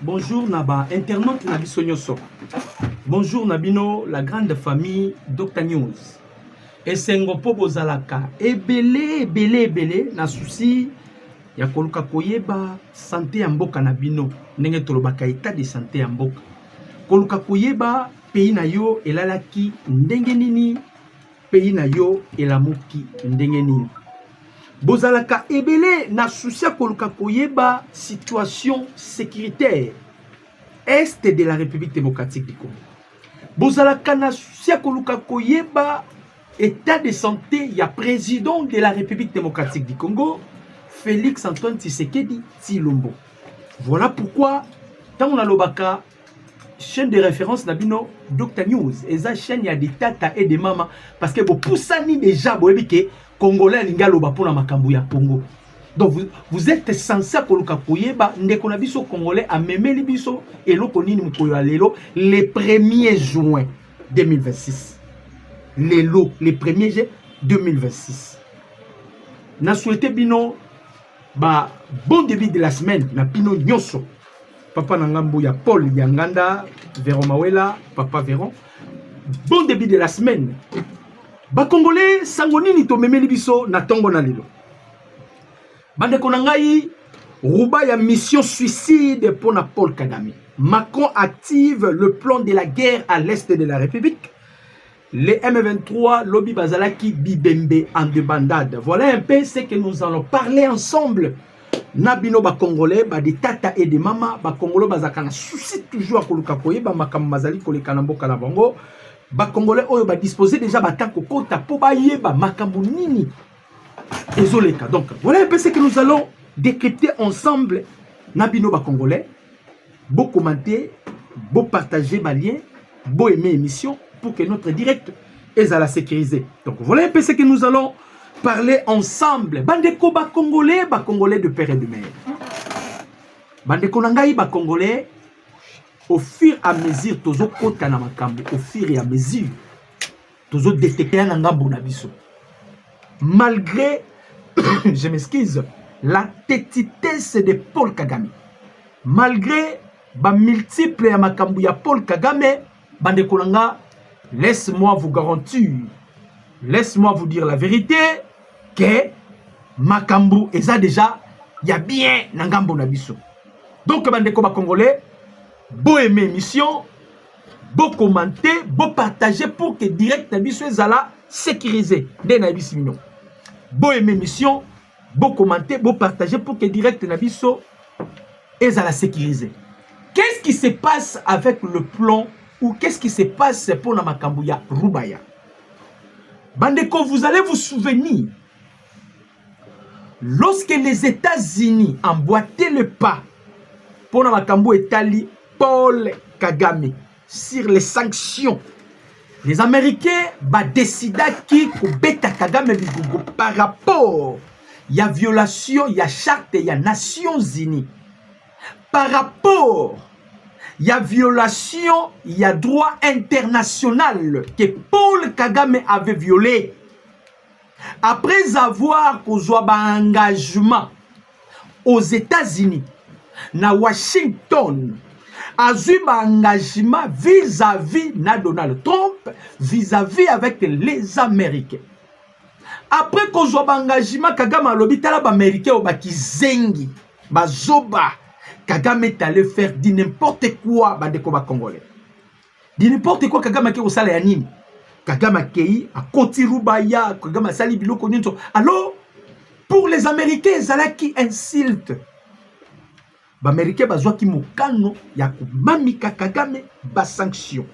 Bonjour Naba, internaute Nabiso Nyoso. Bonjour Nabino, la grande famille Dr News. Et Sengopo Bozalaka, ebele, na souci, ya koluka koyeba santé ya mboka Nabino, ndenge tolobaka état de santé ya mboka. Koluka koyeba pays na yo elalaki ndenge nini, pays na yo elamuki ndenge nini. Bozalaka ebele na souci ya koluka koyeba situation sécuritaire est de la République démocratique du Congo. Bozalaka na souci ya koluka koyeba état de santé ya président de la République démocratique du Congo, Félix Antoine Tshisekedi Tshilombo. Voilà pourquoi tant on a l'obaka chaîne de référence Nabino Dr News et ça chaîne ya des tata et des mamas parce que vous poussani déjà boebike Congolais linga loba pona makambu ya Congo. Donc vous êtes censé koluka koyeba ndeko na biso Congolais a memeli biso eloko nini mukoyo lelo le 1er juin 2026. Le 1er juin 2026. Na souhaité bino ba bon début de la semaine na bino nyoso. Papa Nangambo ya Paul Yanganda, Véron Mawela, Papa Véron. Bon début de la semaine. Ba Congolais sangonini to memeli biso na tongo na lelo. Bande konangai Rouba ya mission suicide pour Paul Kagame. Macron active le plan de la guerre à l'est de la République. Les M23 lobby bazalaki bibembe en débandade. Voilà un peu ce que nous allons parler ensemble. Nabino ba Congolais, ba des tata et des mamas, ba Congolais bazakana souci toujours koluka koyeba makam mazali koleka na mboka na bango. Ba Congolais oyo ba disposer déjà ba tanko kota po ba yeba makambu nini. Ezoleka. Donc voilà un peu ce que nous allons décrypter ensemble. Nabino ba Congolais, beau commenter, beau partager ma lien, beau aimer émission pour que notre direct est à la sécuriser. Donc voilà un peu ce que nous allons parler ensemble. Bandeko ba Congolais de père et de mère. Bandeko nangai ba Congolais, au fur et à mesure tozo kota na makambo, au fur et à mesure tozo détecter na ngambo na biso. Malgré je m'excuse, la tétitesse de Paul Kagame. Malgré ba multiple ya makambo ya Paul Kagame, bandeko nanga, laisse-moi vous garantir, laisse-moi vous dire la vérité que makambo eza déjà ya bien nangambo na biso. Donc bandeko ba Congolais, beau aimer émission, beau commenter, beau partager pour que direct na biso ezala sécurisé. De na biso mignon. Beau aimer émission, beau commenter, beau partager pour que direct na biso ezala sécurisé. Qu'est-ce qui se passe avec le plan ou qu'est-ce qui se passe pour la Makambuya Rubaya? Bandeko, vous allez vous souvenir, lorsque les États-Unis emboîtaient le pas pour la Makambu Etali Paul Kagame sur les sanctions, les Américains décidé qui beta Kagame par rapport il y a violation, il y a charte, il y a Nations Unies. Par rapport il y a violation, il y a droit international que Paul Kagame avait violé. Après avoir causé un engagement aux États-Unis, na Washington, a eu un engagement vis-à-vis de Donald Trump, vis-à-vis avec les Américains. Après causé un engagement, Kagame a l'hôpital américain au Bakizengi, Bazoba. Kagame est allé faire di n'importe quoi bandeko ba Congolais. Di n'importe quoi Kagame ke osala ya nini? Kagame kei a koti Rubaya, Kagame sali biloko nyonso. Alors pour les Américains zalaki insulte. Ba Américains bazwa ki mokano ya kumamika Kagame ba sanction.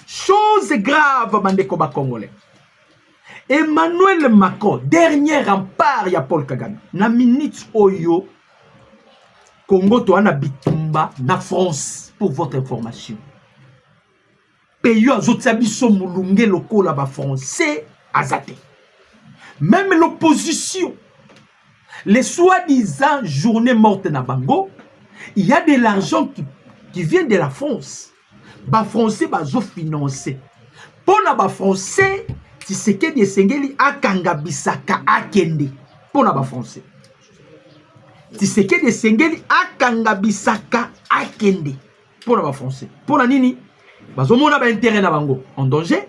Chose grave bandeko ba Congolais. Emmanuel Macron, dernier rempart ya Paul Kagame. Na minute oyo Congo toana bitumba na France pour votre information. Pays azotiabiso mulunge lokola ba français azate. Même l'opposition, les soi-disant journées mortes na bango, il y a de l'argent qui vient de la France. Ba français bazo financer. Pour na ba français, Tshisekedi esengeli akanga bisaka akende. Pour na ba français. Tshisekedi sengeli akanga bisaka akende pour les Français. Pour la nini, bazomona ba intérêt na bango en danger.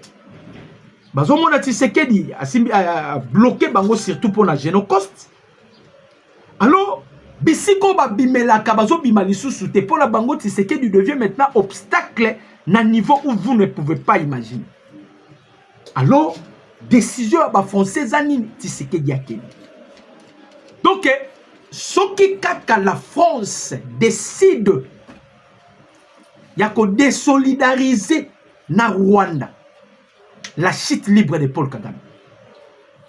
Bazomona Tshisekedi a bloqué bango surtout pour la Génocoste. Alors, bisiko ba bimelaka bazo bimali sous te pour la bango Tshisekedi devient maintenant obstacle na niveau où vous ne pouvez pas imaginer. Alors, décision ba française anini Tshisekedi akende. Donc, ce qui kaka la France décide ya ko désolidariser na Rwanda la chute libre de Paul Kagame.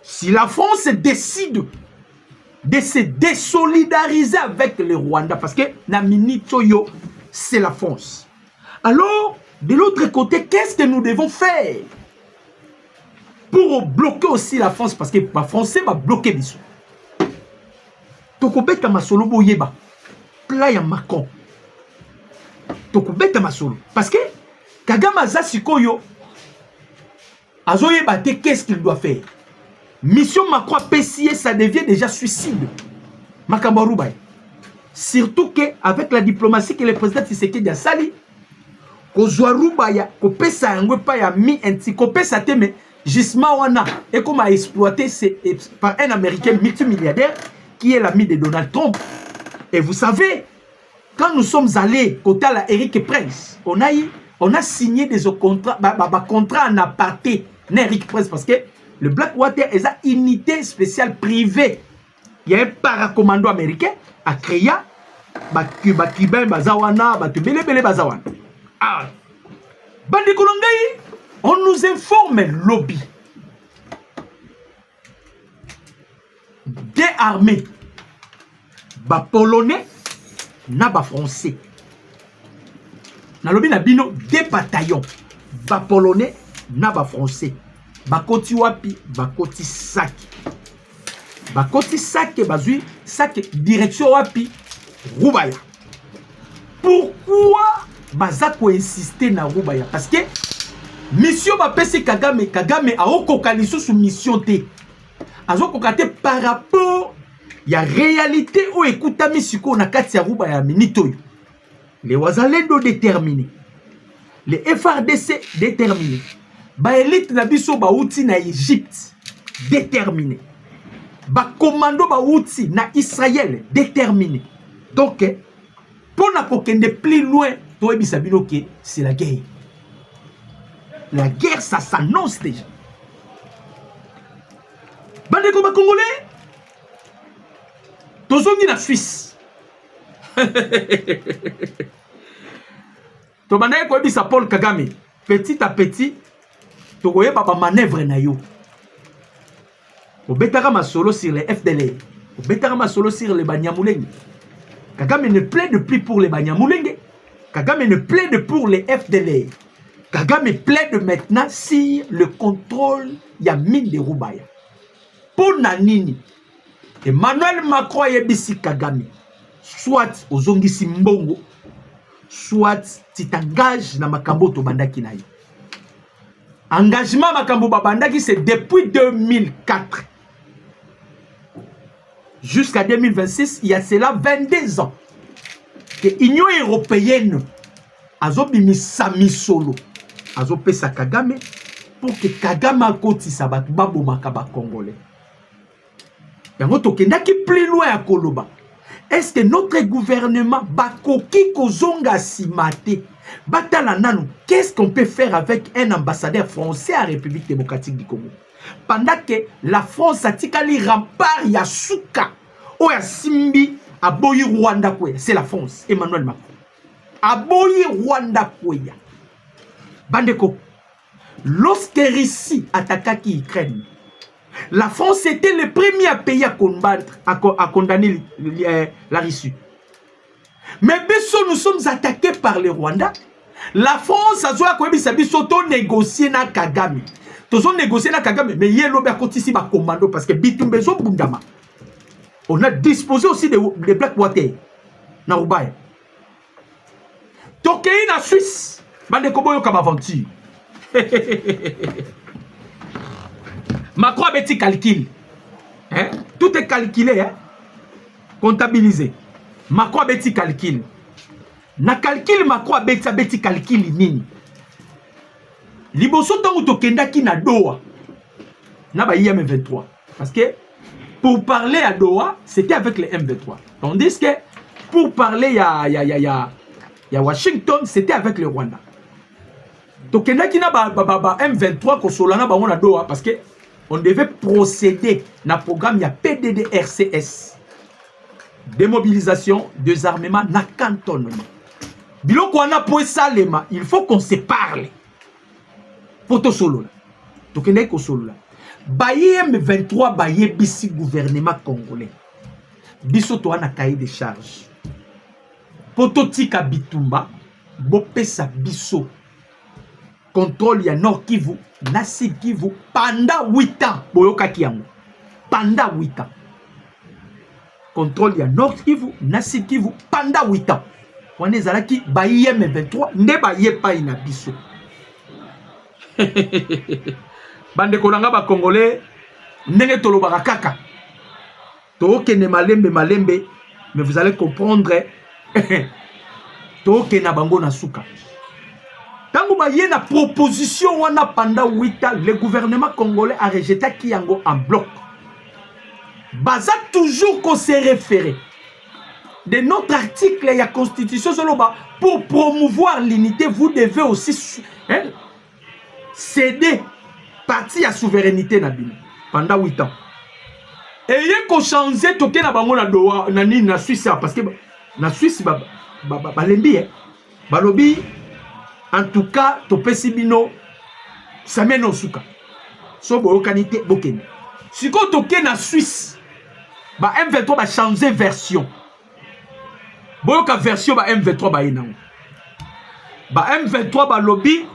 Si la France décide de se désolidariser avec le Rwanda, parce que na minitoyo c'est la France. Alors, de l'autre côté, qu'est-ce que nous devons faire pour bloquer aussi la France? Parce que les Français va bloquer les sous. Tokobeta masolo boyeba pla ya Macron. Tokobeta masolo parce que Kagame aza sikoyo azoyeba te qu'est-ce qu'il doit faire. Mission Macron PCA ça devient déjà suicide. Makambo Rubaya. Surtout que avec la diplomatie que le président Tshisekedi a sali kozwa Rubaya ko pesa yango pa ya mi enti ko pesa te mais gisement wana et comme a exploité par un américain multimilliardaire qui est l'ami de Donald Trump. Et vous savez, quand nous sommes allés côté à la Eric Prince, on a signé des contrats en aparté Eric Prince parce que le Blackwater est une unité spéciale privée. Il y a un paracommando américain à créer Cubain Bazawana, Batubele Bazawana. Ah, Bandi Kolongai, on nous informe lobby. Des armées, ba polonais, na ba français. Na lobby na bino des bataillons, ba polonais, na ba français. Ba koti wapi, ba koti sac. Ba koti sac bazui sac direction wapi, Rubaya. Pourquoi bazako insister na Rubaya? Parce que mission ba pesi Kagame a okokali sous mission te. Azokokate par rapport ya réalité ou écoutami misiko na kati ya Rubaya minito. Les Wazalendo déterminés. Les FRDC déterminés. Ba élite na biso ba outi na Égypte déterminés. Ba commando ba outi na Israël déterminés. Donc pour na kokende plus loin, toi bisabino que c'est la guerre. La guerre ça s'annonce déjà. Bande comme Congolais, tozongi na Suisse. To bande ko bisa Paul Kagame, petit à petit, to koye ba manœuvre na yo. O betaka masolo sur les FDLR, o betaka masolo sur les Banyamulenge. Kagame ne plaide plus pour les Banyamulenge. Kagame ne plaide pour les FDLR. Kagame plaide maintenant sur le contrôle ya mine de Rubaya. Pour Nanini, Emmanuel Macron yebisi Kagame, soit ozongisi mbongo, soit t'engages na makambo to bandaki na yo. Engagement makambo babandaki c'est depuis 2004 jusqu'à 2026, il y a cela 22 ans que l'Union européenne azobimisa misolo azopesa Kagame pour que Kagame akotisa batu babomaka ba Congolais. Yango tokendaki plus loin à Koloba. Est-ce que notre gouvernement bakoki kozonga simate batala nanu? Qu'est-ce qu'on peut faire avec un ambassadeur français à République démocratique du Congo? Pendant que la France a tikali rempart ya suka o ya simbi aboyi Rwanda kweya, c'est la France, Emmanuel Macron. Aboyi Rwanda kweya. Bandeko, lorsque Russie attaquait Ukraine, la France était le premier pays à combattre, à condamner la Russie. Mais nous sommes attaqués par le Rwanda. La France a négocié na Kagame. Tous ont négocié na Kagame, mais il y a un commando parce que Bitumbezo Bundama. On a disposé aussi de Blackwater. Na Rubaya. Donc, il y a une Suisse. Bande Koboyo comme aventure. Macron a petit calcul. Hein? Tout est calculé, hein? Comptabilisé. Macron a petit calcul. Na calcul Macron abeti calcul nini. Liboso tango tokendaki na Doha. Na ba M23. Parce que pour parler à Doha, c'était avec les M23. Tandis que pour parler à Washington, c'était avec le Rwanda. Tokendaki na ba M23 ko solana ba on a Doha parce que on devait procéder na programme ya PDDRCS. Démobilisation, désarmement, na cantonnement. Biloko wana po salema, il faut qu'on se parle. Poto solo la. Tokendaki ko solo la. Baye M23 baye bisi gouvernement congolais. Biso to ana cahier de charge. Poto tika bitumba, bopesa biso. Contrôle ya Nord Kivu, na Sud Kivu pendant 8 ans. Boyoka kiyango. Pendant 8 ans. Contrôle ya Nord Kivu, na Sud Kivu pendant 8 ans. On est zalaki baye M23, nde baye pa ina biso. Bande konanga ba congolais ndenge tolobaka kaka. Tokene malembe, mais vous allez comprendre. Tokena bango na suka. Tango ba yena proposition wana pendant 8 ans, le gouvernement congolais a rejeté Kiyango en bloc. Baza toujours qu'on s'est référé de notre article il y a constitution soloba pour promouvoir l'unité, vous devez aussi céder partie à souveraineté na bino pendant 8 ans. Et il y a qu'on changer toke na bango na Doha na Suisse parce que na Suisse balembi balobi en tout cas topesi bino sameno suka so boyokanite bokeni siko toke na Suisse ba M23 ba changer version boyoka version ba M23 ba ina ba M23 ba lobby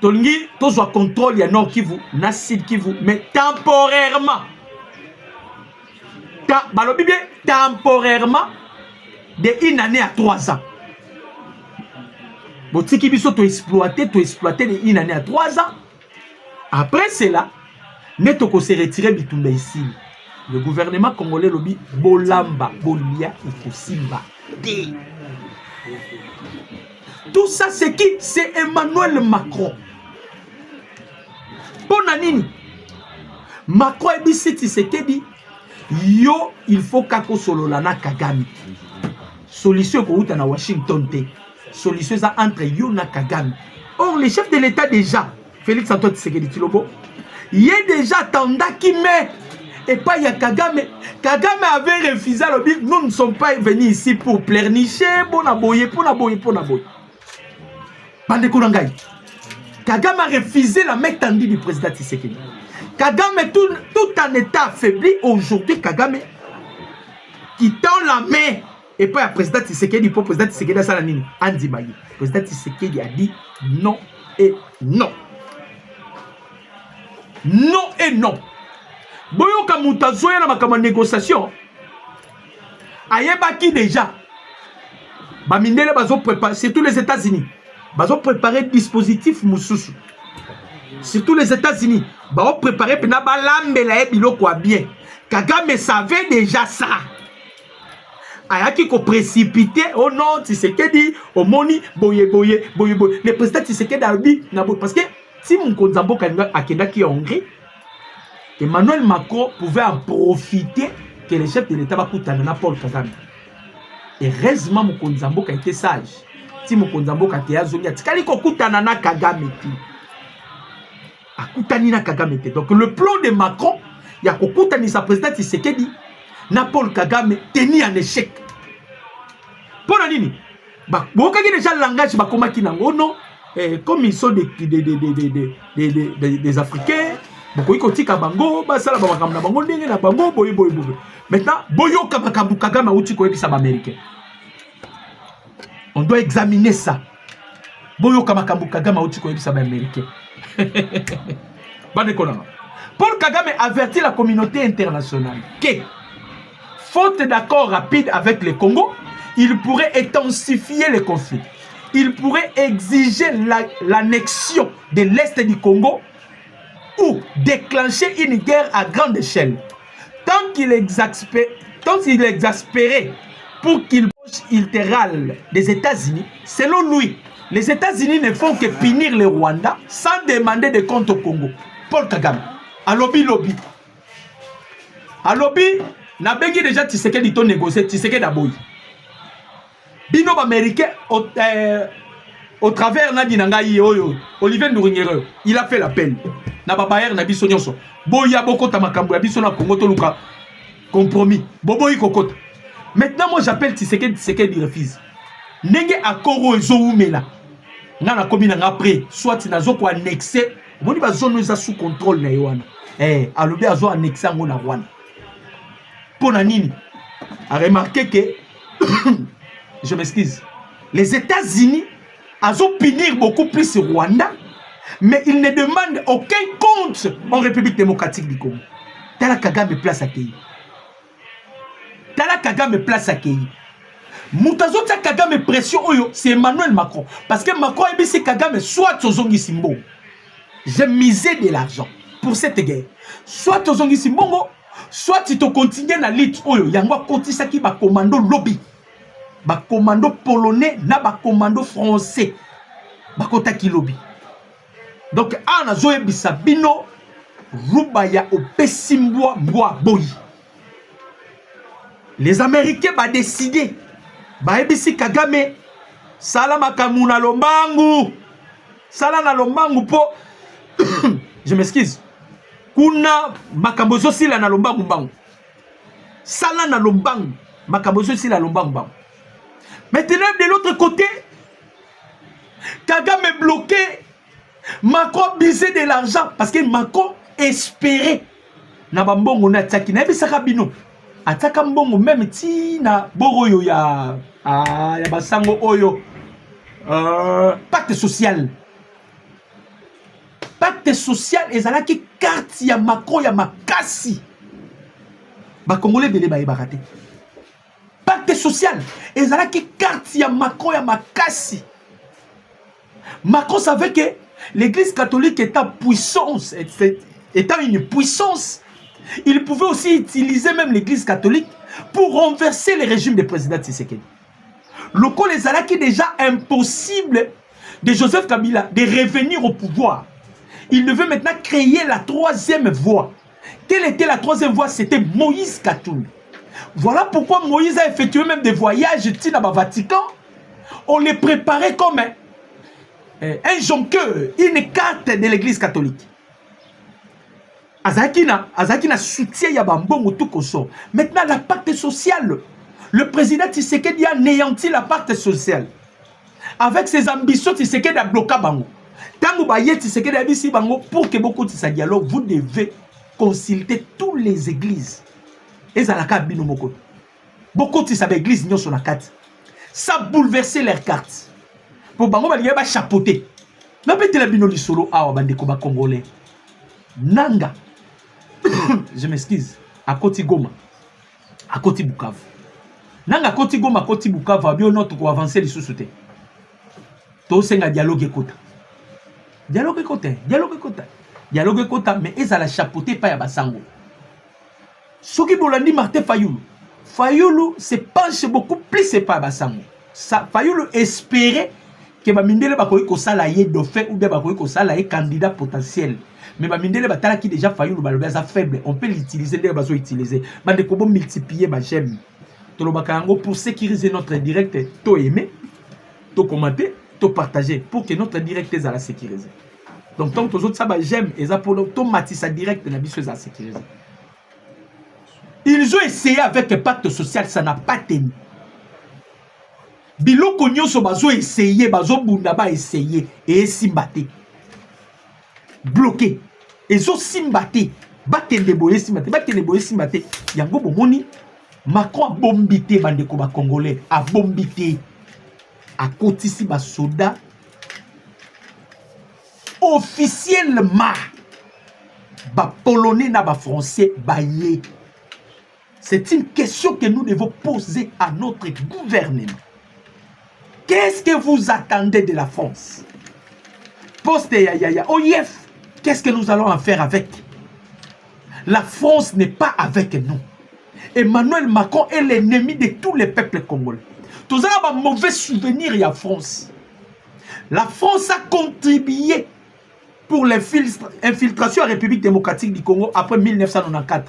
tolingi tozwa contrôle ya Nord Kivu na Sud Kivu mais temporairement ba lobby bien temporairement de 1 année à 3 ans. Botiki biso to exploiter de 1 année à 3 ans. Après cela, neto ko se retirer bitumba ici. Le gouvernement congolais lobby bolamba bolia ikosimba. Tout ça c'est qui? C'est Emmanuel Macron. Bonanini. Macron et Bissiti c'était dit yo il faut kako sololana Kagame. Solution ko uta na Washington te. Solution ça entre yo na Kagame. Or le chef de l'État déjà Félix Antoine Tshisekedi Tshilombo, il est déjà tanda qui met et pas il y a Kagame. Kagame avait refusé le but. Nous ne sommes pas venus ici pour pleurnicher, pour naboyer. Bande Konangai. Kagame a refusé la main tendue du président Tshisekedi. Kagame tout en état affaibli. Aujourd'hui, Kagame qui tend la main et pas le président Tshisekedi pour le président Tshisekedi à Salanini. Andi Mayi. Le président Tshisekedi a dit non et non. Non et non. Boyoka mutazoya na makama négociation. Ayeba qui déjà. Bamindele bazo préparer, surtout les États-Unis. Bazo préparer dispositif mususu. Surtout les États-Unis. Bazo préparer pena balambela e biloko bien. Kagame savait déjà ça. Ayaki ko précipité oh non Tshisekedi au moni boye. Le président Tshisekedi a dit parce que si mon konzambo akenda ki Hongrie, Emmanuel Macron pouvait en profiter que le chef de l'État va coûter à Paul Kagame. Et heureusement mon konzambo a été sage. Si mon konzambo a été azongi, tikali ko coûter à Kagame ti. A coûter na Kagame ti. Donc le plan de Macron, il y a ko coûter ni sa président Tshisekedi na Paul Kagame tenu en échec. Pour la nini? Bah, beaucoup déjà le langage bah comment qui n'ango non. Comme ils sont des Africains, beaucoup ils tika bango, bah ça la bango na bango ndenge na bango boy. Maintenant, boyo kamakambu Kagame uti ko ebisa ba américain. On doit examiner ça. Boyo kamakambu Kagame uti ko ebisa ba américain. Bande konanga. Paul Kagame avertit la communauté internationale que faute d'accord rapide avec le Congo, il pourrait intensifier le conflit. Il pourrait exiger l'annexion de l'Est du Congo ou déclencher une guerre à grande échelle. Tant qu'il est exaspéré pour qu'il Illégal des États-Unis, selon lui, les États-Unis ne font que punir le Rwanda sans demander de compte au Congo. Paul Kagame, à lobby. À lobby, n'a bengi déjà Tshisekedi to négocier, Tshisekedi d'abord. Bino américain au travers Nadinanga Oyo, Olivier Nduringere, il a fait l'appel. Na babayer na biso nyonso. Boya bokota makambo ya biso na Congo to luka compromis. Boboyi kokota. Maintenant moi j'appelle Tshisekedi refuse. Nenge akoro ezoumela. Ngana komi na après, soit nazo ko annexer, boni ba zone eza sous contrôle na Yoana. Alobi azo annexer ngo na Rwanda. Pona nini? A remarqué que je m'excuse. Les États-Unis ont punir beaucoup plus le Rwanda, mais ils ne demandent aucun compte en République démocratique du Congo. Tala Kagame place à Kei. Tala Kagame place à Kei. Moutazo tia Kagame pression, c'est Emmanuel Macron. Parce que Macron et BC Kagame, soit Tozongi Simbo. J'ai misé de l'argent pour cette guerre. Soit Tozongi Simbo, soit tu te continues na lit, Yangwa Kotisaki ba commando lobby. Ba commando polonais na ba commando français ba kotaki lobby. Donc ana zoe bisabino rubaya opesimboa mboa boyi. Les Américains ba décider ba ebisi Kagame sala makamu na lombangu sala na lombangu po je m'excuse kuna makambo sila na lombangu mbangu sala na lombangu makambo sila lombangu mbangu. Maintenant, de l'autre côté, Kagame est bloqué. Macron bisait de l'argent parce que Macron espérait. Nabambongo na tsaki na bisaka bino. Ataka mbongo même ti na boroyo ya basango oyo. Pacte social. Pacte social ezalaki carte ya Macron ya makasi. Ba Congolais belé ba ebakate. Pacte social. Et ça qui carte ya Macron ya makasi. Macron savait que l'église catholique étant puissance, étant une puissance, il pouvait aussi utiliser même l'église catholique pour renverser le régime du président Tshisekedi. Le coup les alaki déjà impossible de Joseph Kabila de revenir au pouvoir. Il devait maintenant créer la troisième voie. Quelle était la troisième voie? C'était Moïse Katumbi. Voilà pourquoi Moïse a effectué même des voyages au Vatican. On les préparait comme un jonqueur, une carte de l'église catholique. Azakina soutient Yabambongo tout koso. Maintenant, la pacte sociale. Le président Tshisekedi a anéanti la pacte sociale. Avec ses ambitions, Tshisekedi a bloqué Bango. Tant que Baye Tshisekedi a dit Bango, pour que beaucoup de ce dialogue, vous devez consulter toutes les églises. Et ça a bino moko. Beaucoup de ces églises n'y sont la carte. Ça a bouleversé leurs cartes. Pour Bango, il y a chapeauté. Mais peut-être la bino li solo a bande koba congolais. Nanga. Je m'excuse. À Koti Goma. À Koti Bukavu. Nanga Koti Goma, Koti Bukavu, a bien notre pour avancer les sous-soutés. Tout c'est un dialogue écoute. Dialogue écoute. Dialogue écoute. Dialogue écoute, mais ils ont la chapeauté pas ya basango. Ce qui bolandi Martin Fayoulou. Fayoulou se penche beaucoup plus c'est pas basango. Fayoulou espérait que Bamindele bakoyi ko sala ye dauphin ou bien bakoyi ko sala ye candidat potentiel. Mais Bamindele batala qui déjà Fayoulou baloba za faible, on peut l'utiliser dès bazo utiliser. Bande ko bo multiplier ba j'aime. To lobaka ngo pour sécuriser notre direct, to aimer, to commenter, to partager pour que notre direct est à la sécuriser. Donc tant que les autres ça ba j'aime et ça pour automatiser direct na biso za sécuriser. Ils ont essayé avec le pacte social, ça n'a pas tenu. Biloko nyonso bazo essayé, bazo bunda ba essayé et simbate. Bloqué. Ils ont simbate. Batende boye simbate. Yango bomoni Macron a bombité bandeko ba congolais, a bombité. A kotisi ba soda officiellement ba polonais na ba français ba yé. C'est une question que nous devons poser à notre gouvernement. Qu'est-ce que vous attendez de la France? Poste yaya. OIF, qu'est-ce que nous allons en faire avec? La France n'est pas avec nous. Emmanuel Macron est l'ennemi de tous les peuples congolais. Tous un mauvais souvenir à France. La France a contribué pour l'infiltration à la République démocratique du Congo après 1994.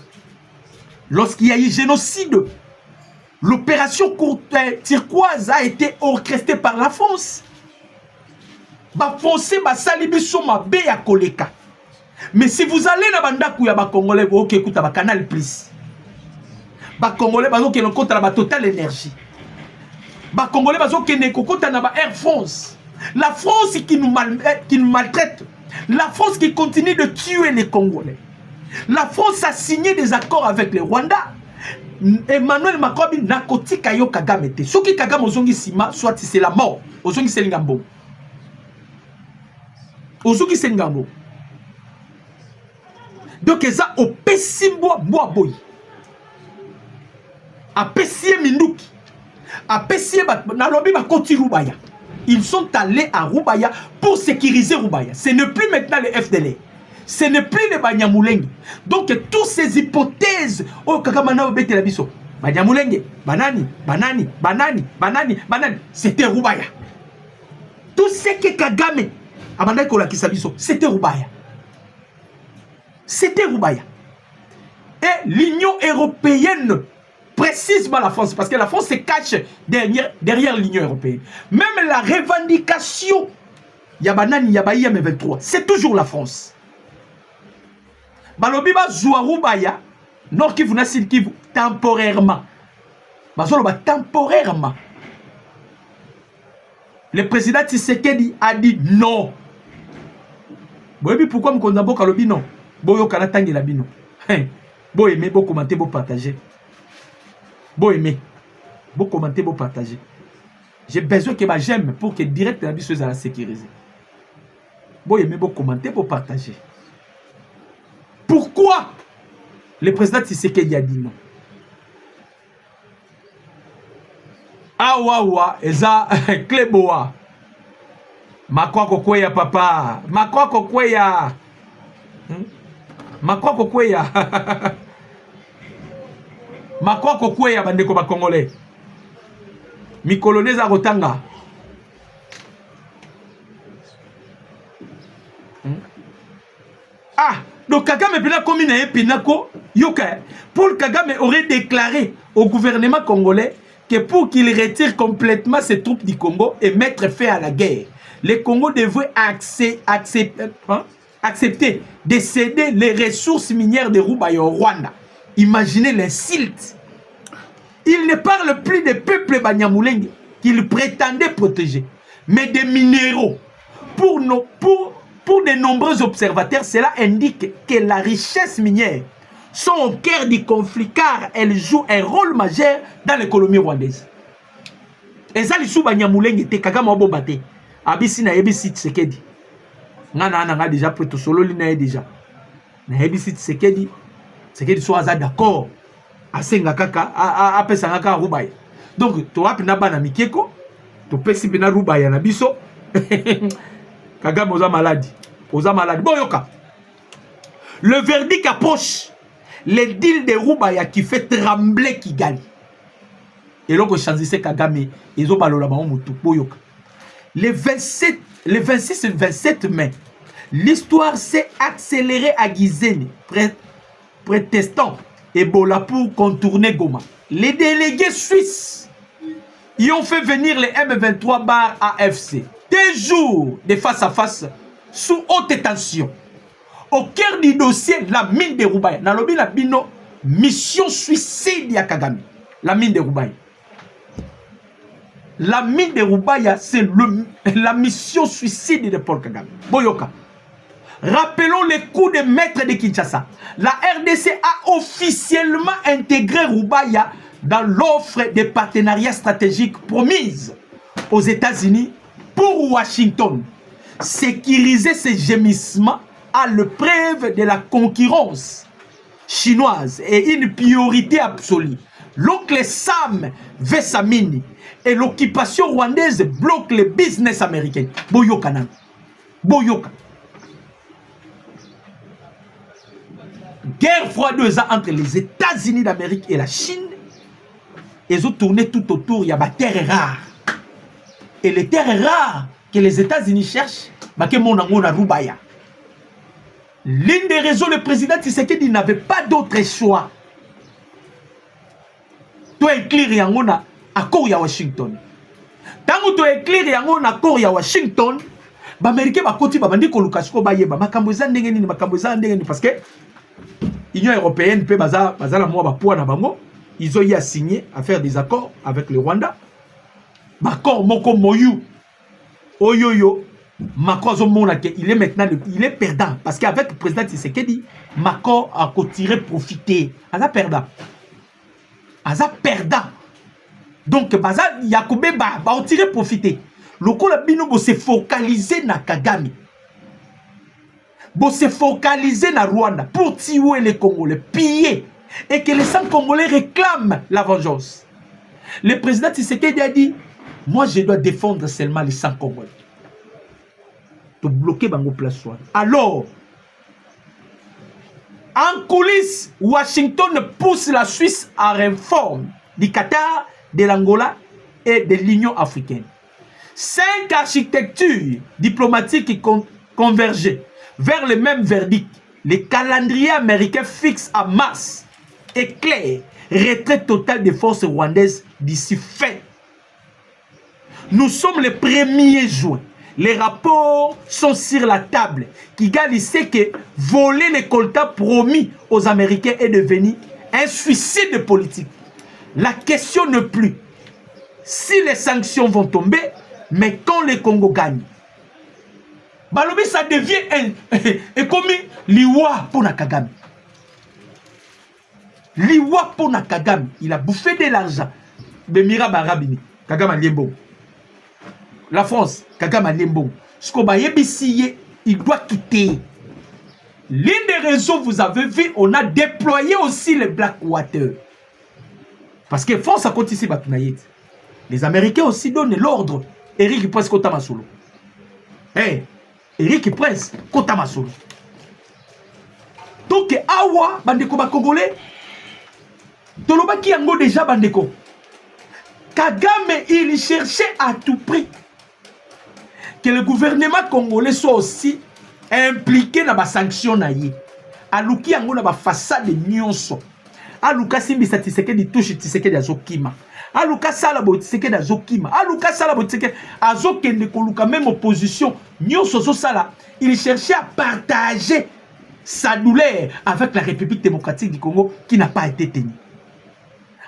Lorsqu'il y a eu génocide, l'opération turquoise a été orchestrée par la France. Ba Français ba salibiso mabe ya koleka. Mais si vous allez na bandaku ya ba Congolais, vous écoutez ba Canal Plus. Ba Congolais bazo ke lokota ba Total Énergie. Ba Congolais bazo ke ne kokota na ba Air France. La France qui nous maltraite. La France qui continue de tuer les Congolais. La France a signé des accords avec le Rwanda. Emmanuel Macron n'a koti kayo Kagame te. Soki Kagame ozongi sima, soit c'est la mort. Ozongi selingambo. Ozongi selingambo. Donc ça au pessimbo bois boy. A pessie minduki. A pessie na lobi ba koti Rubaya. Ils sont allés à Rubaya pour sécuriser Rubaya. Ce n'est plus maintenant le FDL. Ce n'est plus les Banyamulenge. Donc, toutes ces hypothèses, oh, Kakamana obete la biso, Banyamulenge, banani, c'était Rubaya. Tout ce que Kagame, Abanda Kola Kisabiso, c'était Rubaya. C'était Rubaya. Et l'Union européenne, précisément la France, parce que la France se cache derrière l'Union européenne. Même la revendication, Yabanani, Yabaïa, M23, c'est toujours la France. Balobiba Zouaroubaya, Nord Kivu, Nassil Kivu, temporairement. Bazoloba temporairement. Le président Tshisekedi a dit non. Boyebi pourquoi Mkonzambo Kalobi non? Boyo Kanatangi la bino. Bo aimer, bo commenter, bo partager. Bo aimer, bo commenter, bo partager. J'ai besoin que j'aime pour que direct la bise à la sécuriser. Bo aimer, bo commenter, bo partager. Pourquoi le président Tshisekedi a dit non? Awawa, eza kleboa. Makwa kokweya papa. Makwa kokweya. Makwa kokweya. Makwa kokweya bandeko ba Congolais. Mikoloneza rotanga. Ah, donc Kagame pena komi na epinako yoka. Paul Kagame aurait déclaré au gouvernement congolais que pour qu'il retire complètement ses troupes du Congo et mettre fin à la guerre, le Congo devrait accepter de céder les ressources minières de Rubaya au Rwanda. Imaginez l'insulte. Il ne parle plus des peuples Banyamulenge qu'il prétendait protéger, mais des minéraux. Pour de nombreux observateurs, cela indique que la richesse minière sont au cœur du conflit car elles jouent un rôle majeur dans l'économie rwandaise. Et ça, les sous-Banyamulenge, te Kagame Obobate, Abisi na Ebisi Tshisekedi. Nga déjà prêt au solo, l'ina déjà. Na Ebisi Tshisekedi, Tshisekedi soit d'accord. Asenga kaka, apesa ngaka Rubaya. Donc, tu as pina bana mikeko, tu pesi pina Rubaya na biso. Kagame oza malade. Oza malade. Bon, yoka. Le verdict approche. Le deal de Rubaya qui fait trembler Kigali. Et donc, chanzise Kagame, ils ont balola ba mutu. Bon, yoka. Le 26 et 27 mai, l'histoire s'est accélérée à Gizeni, prétestant Ebola pour contourner Goma. Les délégués suisses y ont fait venir les M23 bar AFC. Des jours de face à face sous haute tension. Au cœur du dossier, la mine de Rubaya. Nalobi la bino, mission suicide ya Kagame. La mine de Rubaya. La mine de Rubaya, c'est la mission suicide de Paul Kagame. Boyoka. Rappelons les coups de maître de Kinshasa. La RDC a officiellement intégré Rubaya dans l'offre de partenariat stratégique promise aux États-Unis pour Washington. Sécuriser ces gémissements à l'épreuve de la concurrence chinoise et une priorité absolue. L'oncle Sam veut sa mine et l'occupation rwandaise bloque le business américain. Boyoka nan. Boyoka. Guerre froide entre les États-Unis d'Amérique et la Chine. ils ont tourné tout autour, il y a des terres rares. Et les terres rares que les États-Unis cherchent, l'une des raisons, le président Tshisekedi n'avait pas d'autre choix. Tu écrire un accord à Washington. Tant que tu écrire un accord à Washington, les Américains vont dire que parce que l'Union européenne peut ils ont eu à signer, à faire des accords avec le Rwanda. L'accord Moko Moyu, Oyoyo, Macron, il est maintenant il est perdant. Parce qu'avec le président Tshisekedi, Macron a tiré profiter. Il est perdant. Il est perdant. Donc, Yakoube va tirer profiter. Le Kolabino se focaliser na Kagame. Se focaliser na Rwanda pour tuer les Congolais, piller. Et que les 100 Congolais réclament la vengeance. Le président Tshisekedi a dit, moi je dois défendre seulement les 100 Congolais. De bloquer Bango Place. Alors, en coulisses, Washington pousse la Suisse à réforme du Qatar, de l'Angola et de l'Union africaine. 5 architectures diplomatiques qui convergeaient vers le même verdict. Le calendrier américain fixe à mars est clair. Retrait total des forces rwandaises d'ici fin. Nous sommes le 1er juin. Les rapports sont sur la table. Kigali sait que voler les coltas promis aux Américains est devenu un suicide politique. La question n'est plus si les sanctions vont tomber, mais quand le Congo gagne. Balobi, ça devient et comme Liwa pour Nakagame. Liwa pour Nakagame. Il a bouffé de l'argent. Bemira Barabini. Kagame a liembo. La France, Kagame a liembo. Ce qu'on va yébisier, il doit quitter. L'une des raisons, vous avez vu, on a déployé aussi les Blackwater. Parce que France a continué à Batunaït. Les Américains aussi donnent l'ordre. Eric Prince Kotamasolo. Hey, Eric Prince Kotamasolo. Donc, Awa, Bandeko Congolais, Toloba qui yango déjà Bandeko. Kagame, il cherchait à tout prix que le gouvernement congolais soit aussi impliqué dans la sanction. Aluki yango na ba façade nyonso. Aluka simbi Tshisekedi touche Tshisekedi azokima. Aluka salabo Tshisekedi azokima. Aluka salabo Tshisekedi azokende koluka même opposition. Nyonso zo sala, il cherchait à partager sa douleur avec la République démocratique du Congo qui n'a pas été tenue.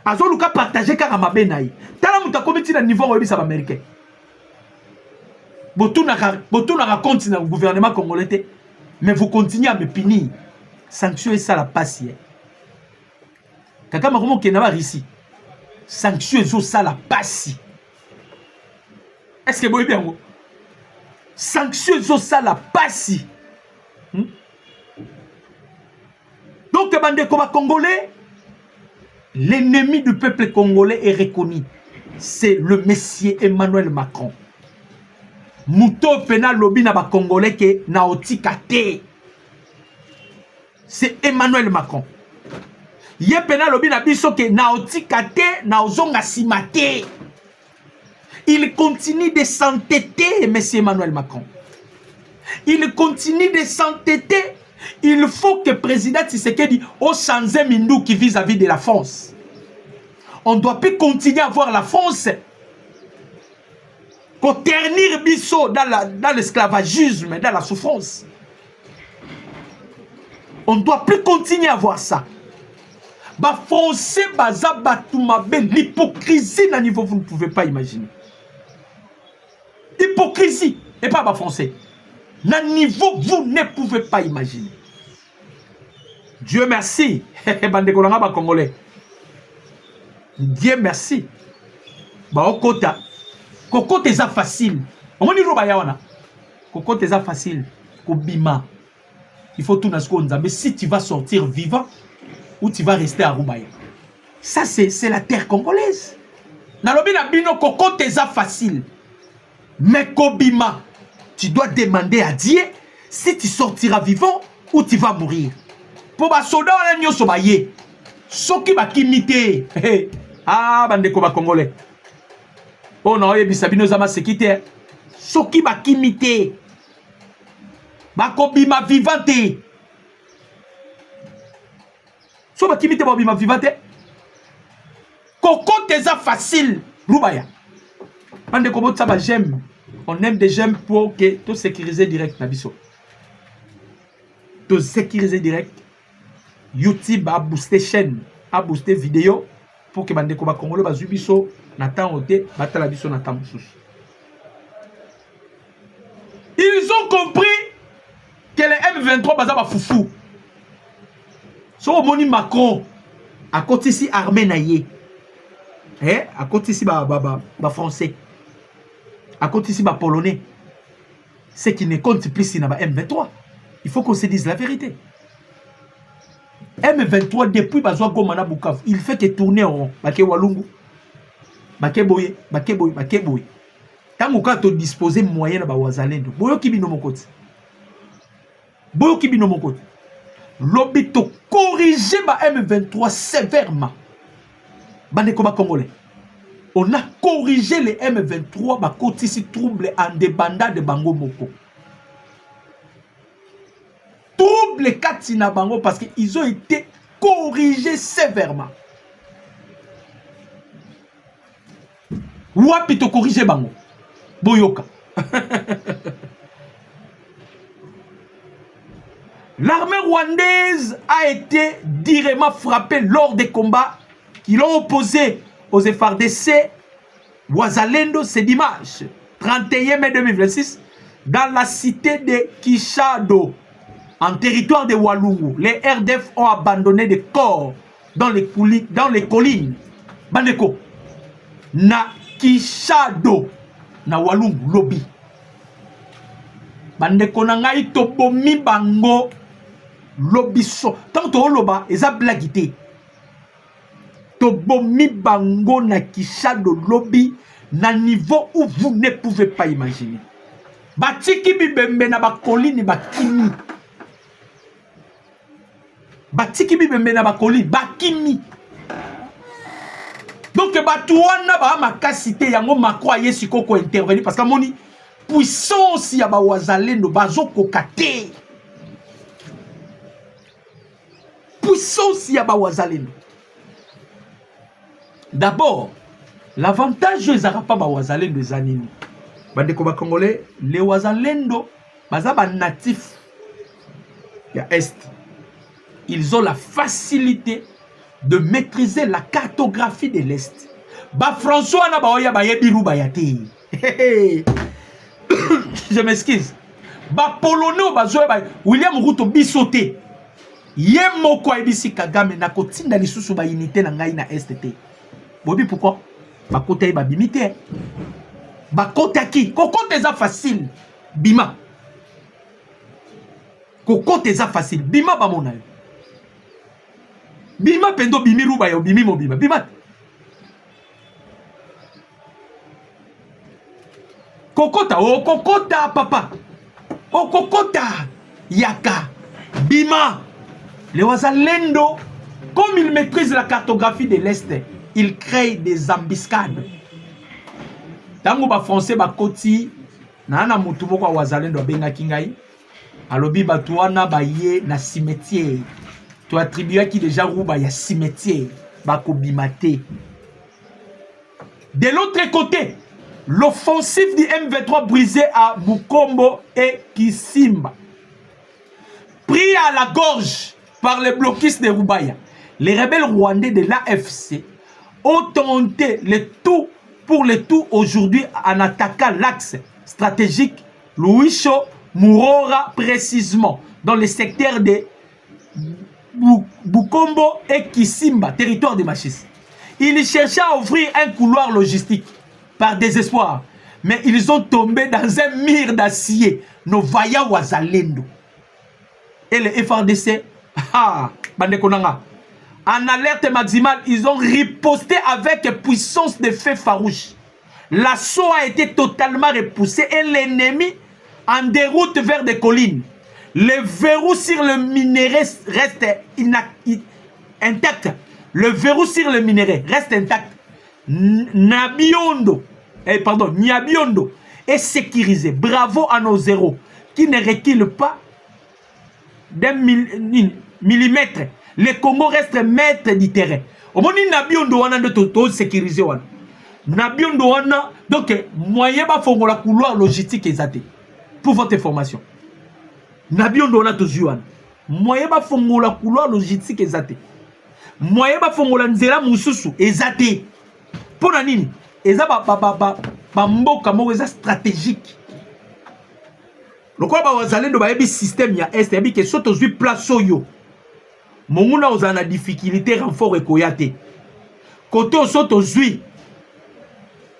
Azoluka partager karamabe naï. Tala muta komiti na niveau oyebi sa américain. Botuna raconte dans le gouvernement congolais, mais vous continuez à me punir. Sanction et ça la passe. Kaka makomo kenaba ici. Sanction et ça la passe. Est-ce que vous voyez bien? Sanction et ça la passe. Donc, bandeko congolais, l'ennemi du peuple congolais est reconnu. C'est le Messie Emmanuel Macron. Mouto pena lobi na ba congolais ke naoti kate. C'est Emmanuel Macron. Ye pena lobi na biso ke naoti kate na ozonga simate. Il continue de s'entêter, Monsieur Emmanuel Macron. Il continue de s'entêter. Il faut que le président Tshisekedi au changé Mindou qui vis-à-vis de la France. On ne doit plus continuer à voir la France qu'on ternir biso dans l'esclavagisme, dans la souffrance. On ne doit plus continuer à voir ça. Bah français, baza batoumabe, l'hypocrisie d'un niveau vous ne pouvez pas imaginer. Hypocrisie et pas bah français. D'un niveau vous ne pouvez pas imaginer. Dieu merci. Bande kolanga ba congolais. Dieu merci. Ba okota. Koko teza facile. On dit roba yawana. Koko teza facile. Kobima. Il faut tout nasko nzambe. Mais si tu vas sortir vivant ou tu vas rester à Roubaïa. Ça c'est la terre congolaise. Nalobi na bino koko teza facile. Mais kobima. Tu dois demander à Dieu si tu sortiras vivant ou tu vas mourir. Pour les soldats, ils sont soki ba kimite. Ah, bandeko ba congolais. Oh non, yebisa bino zama sekite. Soki ba kimite. Ba kobima vivante. So ba kimite ba bima vivante. Koko teza facile. Rubaya. Bandeko botsa ba j'aime. On aime des j'aime pour que tout sécuriser direct na biso. Tout sécuriser direct. YouTube a boosté chaîne, a boosté vidéo pour que bandeko ba congolais ba zubiso na temps oté batala biso na temps mosusu. Ils ont compris que les M23 baza ba foufou. So moni Macron à côté ici armée naïe. À côté ici ba français. À côté ici ba polonais. C'est qui ne compte plus si na ba M23. Il faut qu'on se dise la vérité. M23 depuis Bazwa Gomana Bukavu, il fait que tourner en rond. Baké Walungu, Baké Boye, Baké Boye, Baké Boye. Tant que tu disposes moyen de Wazalendo, Boyo Kibi no Mokoti. Boyo Kibi no Mokoti. Lobby to corriger ba M23 sévèrement. Bandeko ba Congolais. On a corrigé les M23 ba koti si trouble en débandade de Bango Moko. Trouble Katina Bango parce qu'ils ont été corrigés sévèrement. Wapi to corriger Bango. Boyoka. L'armée rwandaise a été directement frappée lors des combats qui l'ont opposé aux FARDC Wazalendo ce dimanche 31 mai 2026 dans la cité de Kishado. En territoire de Walungu, les RDF ont abandonné des corps dans les collines. Bandeko, na Kishado, na Walungu, lobby. Bandeko na ngai to bomi bango, lobby so. Tant to loba, eza blagité. To bomi bango na Kishado lobby, na niveau où vous ne pouvez pas imaginer. Batiki bibembe na ba colline ba kimi. Batiki bibembe na bakoli bakimi. Donc batouana ba makasité yango makroye sikoko intervenir parce que moni puissance ya ba Wazalendo bazo kokate. Puissance ya ba Wazalendo. D'abord, l'avantage ezara pas ba Wazalendo zanini. Bandeko ba congolais, les Wazalendo baza ba natif ya est. Ils ont la facilité de maîtriser la cartographie de l'Est. Ba François na baoya ba yebiru bayate. Je m'excuse. Ba Polono ba zoe ba William Ruto bisoté. Yemo kwa ebisi Kagame na kotinda lisusu ba unité na ngai na STT. Bobi pourquoi? Ba kota ba bimité. Ba kota ki? Koko teza facile. Bima. Koko teza facile. Bima ba mona. Bima pendo bimi ruba yo bimi mobima. Bima. Kokota, oh kokota papa. Oh kokota. Yaka. Bima. Les Wazalendo, comme ils maîtrisent la cartographie de l'Est, ils créent des embuscades. Tango ba français ba koti na mutu moko Wazalendo benga kingai. Alobi batuana ba ye na cimetière. Tu attribues qui déjà rouba ya cimetière bako bimate. De l'autre côté, l'offensive du M23 brisé à Bukombo et Kisimba. Pris à la gorge par les bloquistes de Rubaya, les rebelles rwandais de l'AFC ont tenté le tout pour le tout aujourd'hui en attaquant l'axe stratégique Louisho Mourora précisément dans le secteur de Bukombo et Kisimba, territoire de Machis. Ils cherchaient à ouvrir un couloir logistique par désespoir, mais ils ont tombé dans un mur d'acier, nos vaillants Wazalendo. Et les FARDC, en alerte maximale, ils ont riposté avec puissance de feu farouche. L'assaut a été totalement repoussé et l'ennemi en déroute vers des collines. Le verrou sur le minerai reste intact. Le verrou sur le minerai reste intact. Nabiondo, pardon, Nyabiondo est sécurisé. Bravo à nos héros qui ne reculent pas d'un millimètre. Le Congo reste maître du terrain. Au moment où Nabiondo wana de toto sécurisé wana. Nabiondo wana donc moyen ba fongola couloir logistique exacté. Pour votre information. Nabiondo wana to wana. Moyen ba fongola couloir logistique exacté. Moyen ba fongola nzela mususu exacté. Pour nini? Eza ba mboka mo eza stratégique. Lokola ba wazalendo ba yebi système ya est yebi ke soto zui place oyo. Monguna ozana difficulté renfort ekoyate. Côté soto zui.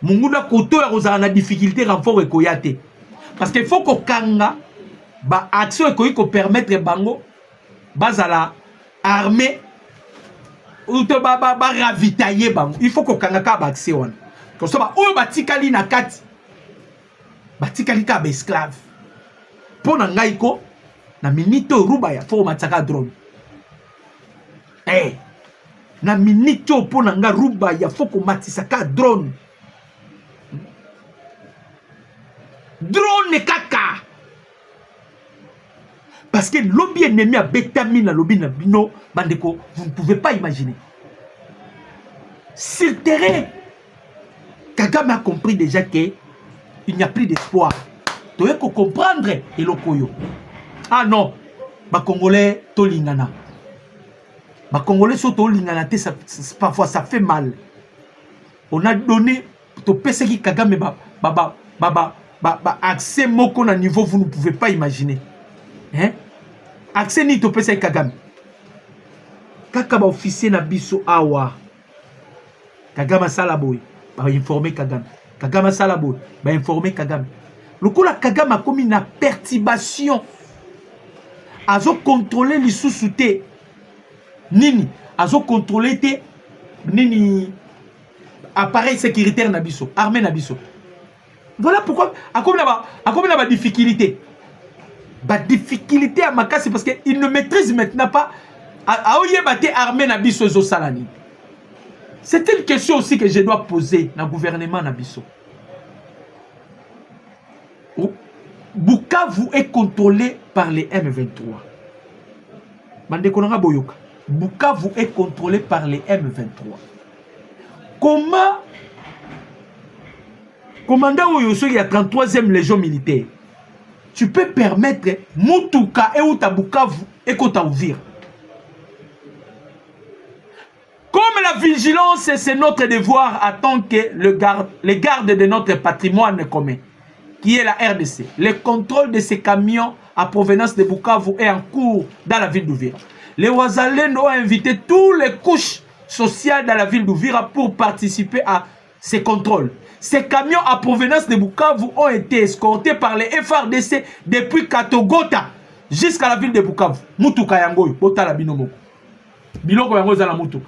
Monguna côté ozana difficulté renfort ekoyate. Parce qu'il faut ko kanga ba action ekoyi ko permettre bango bazala armée ou te ba ravitailler bango. Il faut ko kanga ka ba accès wana. Ko so ba oyo batikali na kati. Batikali ka ba esclave. Pona ngai ko na minute ruba ya fo mataka drone. Na minute pona nga ruba ya fo ko matisaka drone. Drone kaka. Parce que lobby ennemi a bétamine la lobby na bino bandeko, vous ne pouvez pas imaginer. Sur le terrain, Kagame a compris déjà que il n'y a plus d'espoir. Tu dois comprendre et le koyo. Ah non, ba Congolais tolingana. Ba Congolais sont tolingana, parfois ça fait mal. On a donné to pese ki Kagame accès moko na niveau vous ne pouvez pas imaginer. Hein? Accès ni to pese Kagame. Kaka ba officier na biso awa. Kagame salaboy ba informer Kagame. Kagame salaboy ba informer Kagame. Lokola Kagame a commis une perturbation. Azo contrôler les sous-soutés. Nini azo contrôler te nini appareil sécuritaire na biso, armée na biso. Voilà pourquoi a comme la difficulté. Ba difficulté à makasi parce qu'il ne maîtrise maintenant pas a oyebate armée na biso zo salani. C'est une question aussi que je dois poser na gouvernement na biso. Bukavu est contrôlé par les M23. Bandekonanga boyoka. Bukavu est contrôlé par les M23. Comment commandant Oyoso, il y a 33e légion militaire. Tu peux permettre Mutuka et Uta Bukavu et Kota Ouvir. Comme la vigilance, c'est notre devoir en tant que les gardes de notre patrimoine commun, qui est la RDC. Le contrôle de ces camions à provenance de Bukavu est en cours dans la ville d'Ouvira. Les Wazalendo ont invité toutes les couches sociales dans la ville d'Ouvira pour participer à ces contrôles. Ces camions à provenance de Bukavu ont été escortés par les FRDC depuis Katogota jusqu'à la ville de Bukavu. Mutuka yangoyo, botala binomoko. Biloko yango za la mutuka.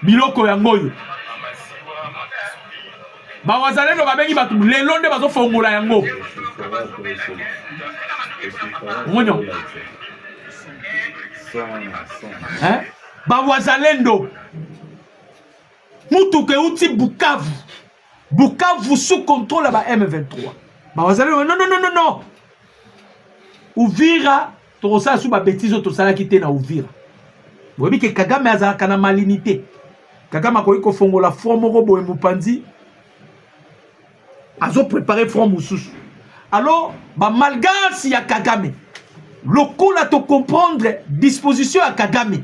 Biloko yangoyo. Ba wazalendo babengi batu lelo nde bazo fongola yango. Monyo. Hein? Ba wazalendo. Mutuke uti Bukavu. Bukavu sous contrôle ba M23. Ba wazalendo non. Uvira to sa sous ba bêtise to sala kité na Uvira. Vous voyez que Kagame azalaka na malinité. Kagame akoki fongola front moko boye mupanzi. Azo préparé front mususu. Alors, ba malgré ya Kagame. Loko la to comprendre disposition à Kagame.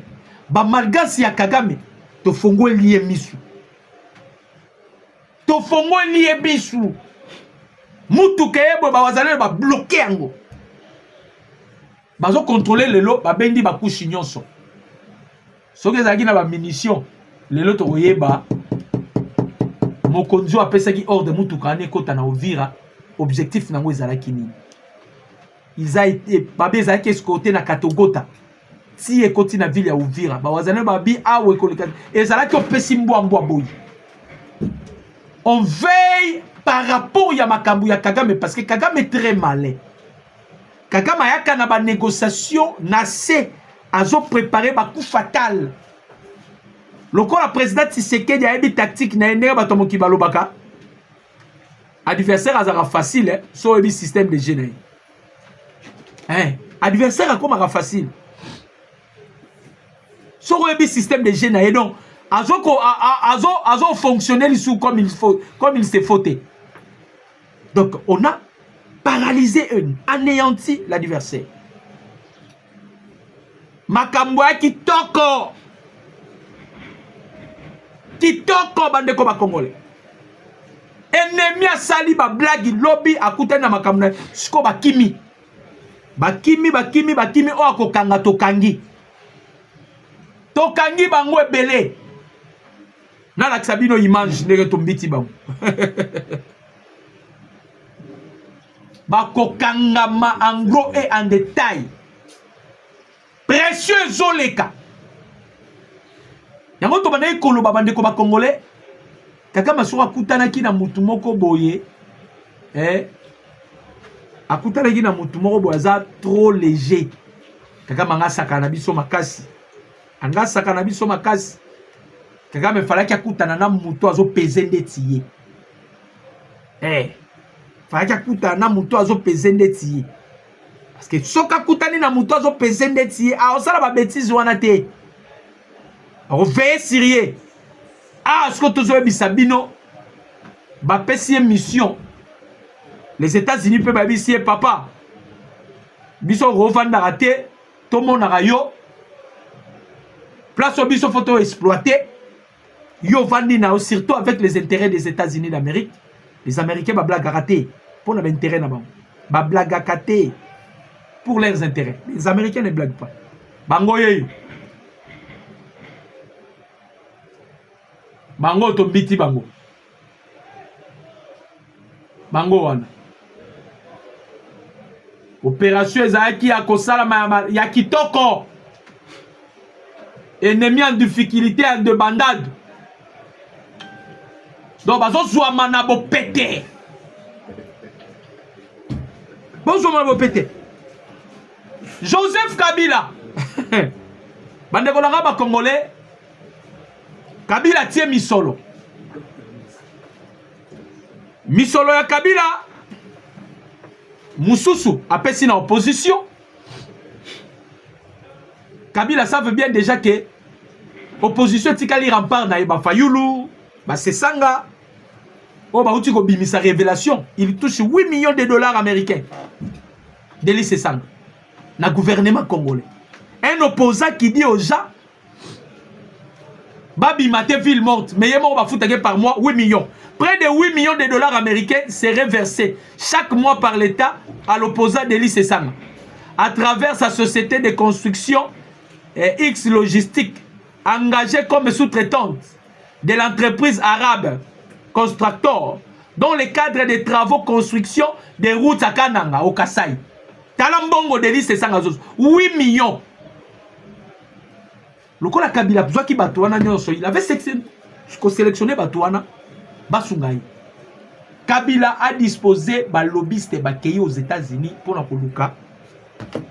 Ba malgré ya Kagame to fongo lié misu. To fongo lié bisu. Mutu kayebo ba wazalelo ba bloquer yango. Bazo contrôler lelo ba bendi ba kushi nyonso. Soki ezalaki na ba munition lelo to oyeba mokonzi apesaki ordre mutuka ane kota na Uvira objectif nango ezalaki nini. Ils a été babé ezalaki escorté na Katogota si ekoti na ville ya Uvira ba wazalelo babi awe koleka ezalaki opesi mbwa boyi. On veille par rapport à makambu ya Kagame parce que Kagame est très malin. Kagame ayaka na ba négociation na se azo préparer ba coup fatal Lokola président Tshisekedi a une tactique na ndenge bato moki balobaka. Adversaire azara facile so ebi système de jeu. Adversaire akomaka facile. So ebi système de jeu et donc azo fonctionner sous comme il faut, comme il s'est fauté. Donc on a paralysé, anéanti l'adversaire. Makambo ya kitoko bandeko ba congolais. Ennemi asali ba blague lobby akutana na makambo na siko bakimi o akokanga tokangi bango ebele na la sabino image ndenge tombiti bango bakokanga ma en gros et en détail précieux zoleka yango to banayi koloba bandeko ba congolais kaka masuka akutanaki na mutu moko boye akutanaki na mutu moko boye aza trop léger kaka manga saka na biso makasi anga saka na biso makasi kaka me falaki akutana na mutu azo peze ndeti ye falaki akutana na mutu azo peze ndeti ye parce que soka akutani na mutu azo peze ndeti ye aosala ba bêtise wana te veillez sérieux. Ce que tu as Bisabino, va passer mission. Les États-Unis peuvent dire papa. Biso revendre raté, tout le monde a yo. Place au biso photo exploité. Yo vandi na surtout avec les intérêts des États-Unis d'Amérique. Les Américains va blague raté pour leur intérêt là-bas. Va blague raté pour leurs intérêts. Les Américains ne blaguent pas. Bango yeyo. Bango to biti bango wana opération ezaki ya kosala ya kitoko ennemi en difficulté en débandade donc bazozwa mana bopete Joseph Kabila bandeko nanga ba congolais Kabila tie misolo. Misolo ya Kabila. Mususu apesi na opposition. Kabila savent bien déjà que opposition tikali rempart na ba Fayulu, ba Sesanga. Oh ba uti ko bimisa révélation, il touche 8 millions de dollars américains. Deli Sesanga na gouvernement congolais. Un opposant qui dit aux gens Babi Maté ville morte, mais il va foutre par mois 8 millions. Près de 8 millions de dollars américains seraient versés chaque mois par l'État à l'opposant d'Eli Sesanga à travers sa société de construction X Logistique, engagée comme sous-traitante de l'entreprise arabe Constructor, dans le cadre des travaux de construction des routes à Kananga, au Kassai. Talambongo d'Eli Sesanga, 8 millions. Lokola Kabila besoin ki batouana nyonso, il avait sélectionné batouana basungai. Kabila a disposé ba lobbyiste ba kei aux États-Unis pour na koluka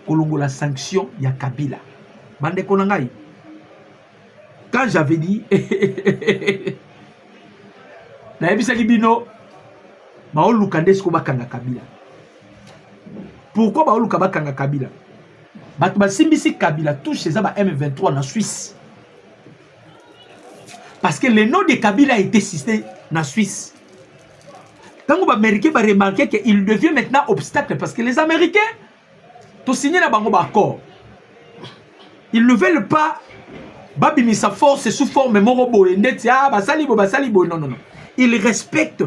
kolongo la sanction ya Kabila. Bande konangai. Quand j'avais dit na yebisa libino ba oluka ndesko bakanga Kabila. Pourquoi ba oluka bakanga Kabila? Simbisi Kabila touche chez M23 en Suisse. Parce que le nom de Kabila a été cité en Suisse. Quand les Américains vont remarquer qu'il devient maintenant obstacle parce que les Américains ont signé un accord. Ils ne veulent pas babimi sa force sous forme morobo basalibo non. Ils respectent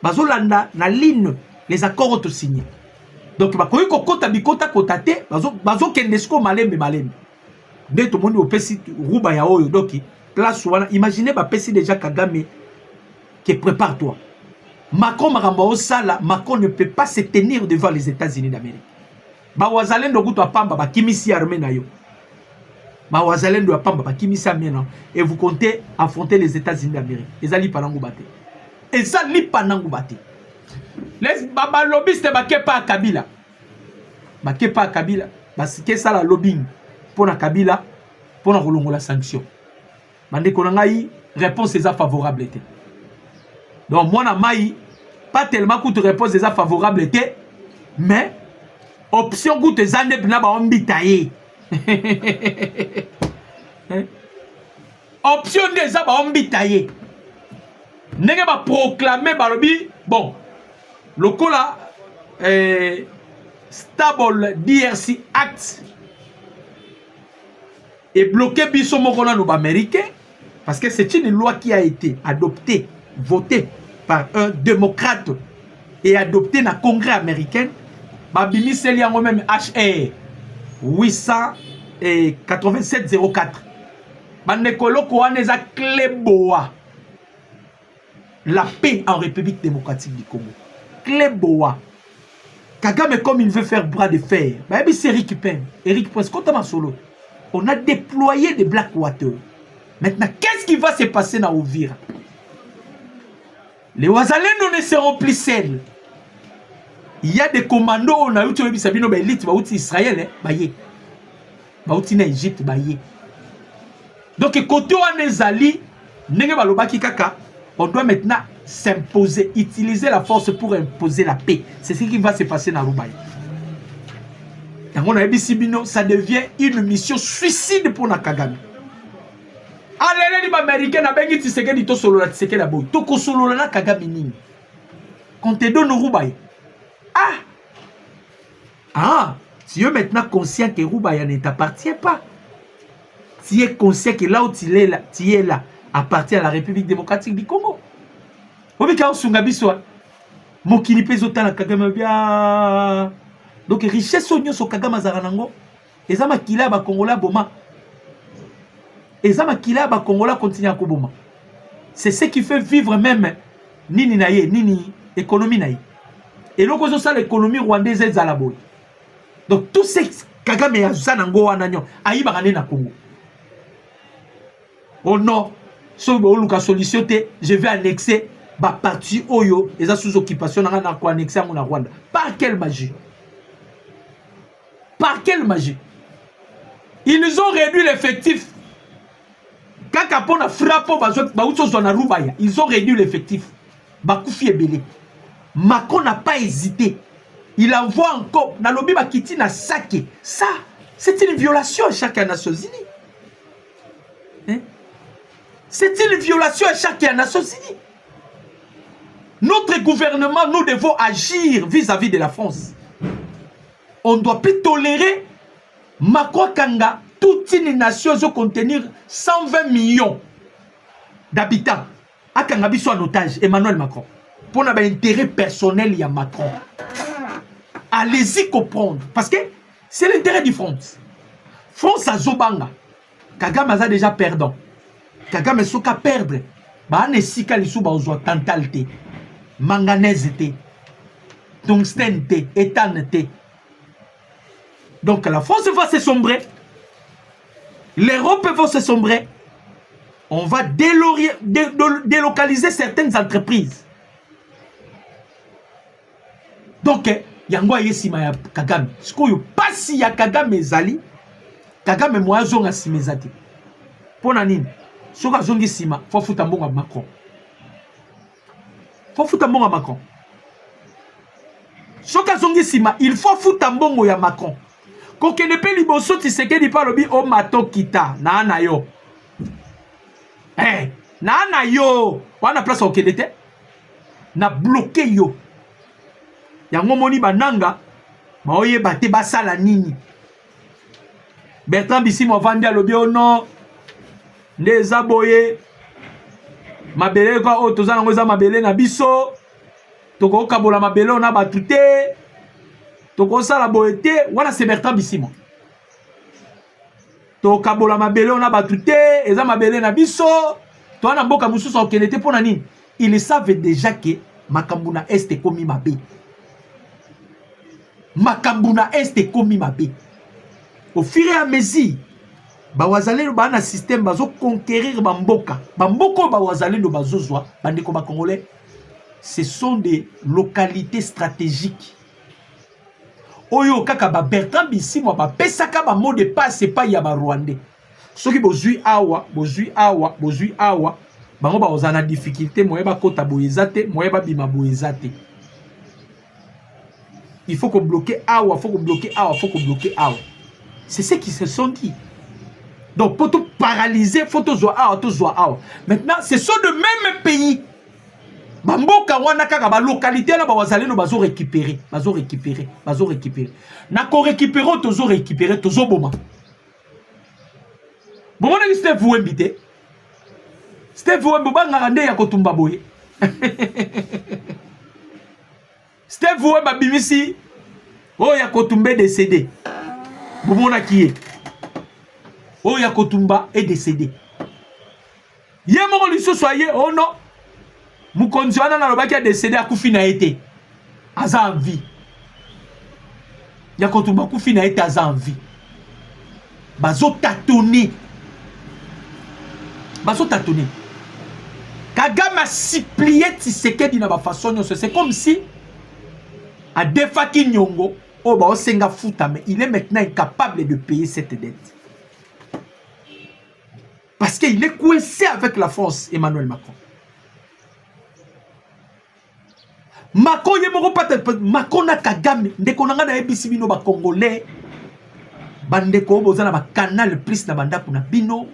bazolanda na ligne les accords ont signés. Donc bakoyi kokota bikota kotate bazo kendesko malembe. Nde to moni opesi ruba ya oyo donc place wana imaginez ba pesi déjà Kagame qui prépare-toi. Macron makambo sala, Macron ne peut pas se tenir devant les États-Unis d'Amérique. Ba wazalendo kuto apamba ba kimisi armée na yo. Ba wazalendo apamba ba kimisi armée na et vous comptez affronter les États-Unis d'Amérique. Ezali panango bate. Ezali panango bate. Les baba lobbyistes bakepa Kabila. Bakepa Kabila. Parce que ça la lobbying pour na Kabila pour na kolongo la sanction. Bande konangai réponse est favorable était. Donc moi na mai pas tellement que réponse est favorable était, mais option que tu as na ba ombitaye. Option des ba ombitaye. Nenge ba proclamer balobi bon. Lokola stable DRC Act est bloqué biso mokona no américain parce que c'est une loi qui a été adoptée, votée par un démocrate et adoptée dans le Congrès américain. Babimi seli yango même HR 887-04. Bandekolo koaneza Kleboa. La paix en République démocratique du Congo. Kleboa. Kagame comme il veut faire bras de fer. Bah c'est Eric Pen. Eric Prince, quand on solo. On a déployé des Blackwater. Maintenant, qu'est-ce qui va se passer dans Ouvira? Les Ouazalendo ne seront plus seuls. Il y a des commandos, on a eu des Sabino Baïlit, Baouti Israël, Baye. Baouti na Égypte, Baye. Donc, côté Ouanezali, on doit maintenant s'imposer, utiliser la force pour imposer la paix. C'est ce qui va se passer dans Roubaï. Ça devient une mission suicide pour Nakagami. Allez, les Américains, n'abengit Tshisekedi to solo la Tshisekedi aboy. To ko solo la Kagami nini. Quand te donne Roubaï. Tu es maintenant conscient que Roubaï ne t'appartient pas. Tu es conscient que là où tu es là, appartient à la République démocratique du Congo. Obika Sungabiso. Mokili pezota na Kagame bia. Donc richesse onyo so Kagame zaranango. Ezama kila ba Kongola boma. Ezama kila ba Kongola continue à koboma. C'est ce qui fait vivre même nini naye, nini économie naye. Et loko so ça l'économie rwandaise est zalaboy. Donc tout ce Kagame ya zanango wananyo ayiba kané na Congo. Oh non, so bo luka solution te, je vais annexer ba parti oyo eza sous occupation na ko annexer na Rwanda. Par quelle magie? Par quelle magie? Ils ont réduit l'effectif. Quand Capone a frappé, ils ont réduit l'effectif. Bakoufi est belé. Macron n'a pas hésité. Il envoie encore. Nalobi Bakiti na saké. Ça, c'est une violation à chaque Nations Unies. Hein? C'est une violation à chaque Nations Unies. Notre gouvernement, nous devons agir vis-à-vis de la France. On ne doit plus tolérer Macron Kanga. Toute une nation doit contenir 120 millions d'habitants. A Kangabi soit en otage, Emmanuel Macron. Pour un intérêt personnel, il y a Macron. Allez-y comprendre. Parce que c'est l'intérêt du France. France a Zobanga. Kagame a déjà perdant. Kagame soka perdre. Ba ne sika lisu ba ozo tantalte. Manganèse te. Tungstène te. Éthane te. Donc la France va se sombrer. L'Europe va se sombrer. On va délocaliser certaines entreprises. Donc, yango yesima ya Kagame. Sikoyo pasi ya Kagame zali. Kagame moya zonga simezati. Pona nini? Soka zongi sima, faut fouta mbonga Macron. Faut fouta mbonga Macron. Soka zongi sima, il faut fouta mbongo ya Macron. Koke ne pe liboso Tshisekedi pa lobi o mato kita na na yo. Na yo. Wana place au Kédete. Na bloqué yo. Yango moni bananga. Ma oye bate basala nini. Bertrand Bisimwa vandi a lobi o non. Ndeza boye. Mabele kwa o toza nango za mabele na biso. Toko kabola mabele on a batute. Toko sala boete. Wana c'est Bertrand Bisimwa. To kabola mabele on a batute. Eza mabele na biso. To ana mboka mususu okelete pona nini. Ils savent déjà que Makambuna Est komi mabe. Makambuna Est komi mabe. Au fur et à mesure, Bawazalendo ba na système bazo conquérir bamboka. Bamboko Bawazalendo bazozwa bandeko ba congolais. Ce sont des localités stratégiques. Oyo kaka ba Bertrand Bisimwa ba pesaka ba mot de passe pas ya ba Rwandais. ceux qui bozui awa bango ba ozana difficulté moyeba kota boyezate moyeba bima boyezate. Il faut qu'on bloque awa, faut qu'on bloque awa, faut qu'on bloque awa. C'est ce qui se sont dit. Donc pour tout paralyser, faut tout zoa awa. Maintenant, ce sont de même pays. Bamboka wana kaka ba localité là ba wazali no bazo récupérer. Na ko récupérer tozo récupérer tozo boma. Bon on a Steve Wembité. Steve Wembo banga nde ya kotumba boye. Steve Wemba bimisi o ya kotumba décédé. Bomona kié. O ya kotumba est décédé. Yemo liso soyé oh non. Mukonzi wana na lobaki a décédé akufi na été. Aza en vie. Ya kotumba akufi na été aza en vie. Bazo tâtonner. Kagame a supplié Tshisekedi na ba façon. C'est comme si à Defaki Nyongo, oh bah Osenga Fouta, mais il est maintenant incapable de payer cette dette. Parce qu'il est coincé avec la France, Emmanuel Macron. Macron yemoko peut-être Macron na Kagame ndeko nanga na ebisi bino ba Congolais bandeko bozana ba canal plus na banda kuna bino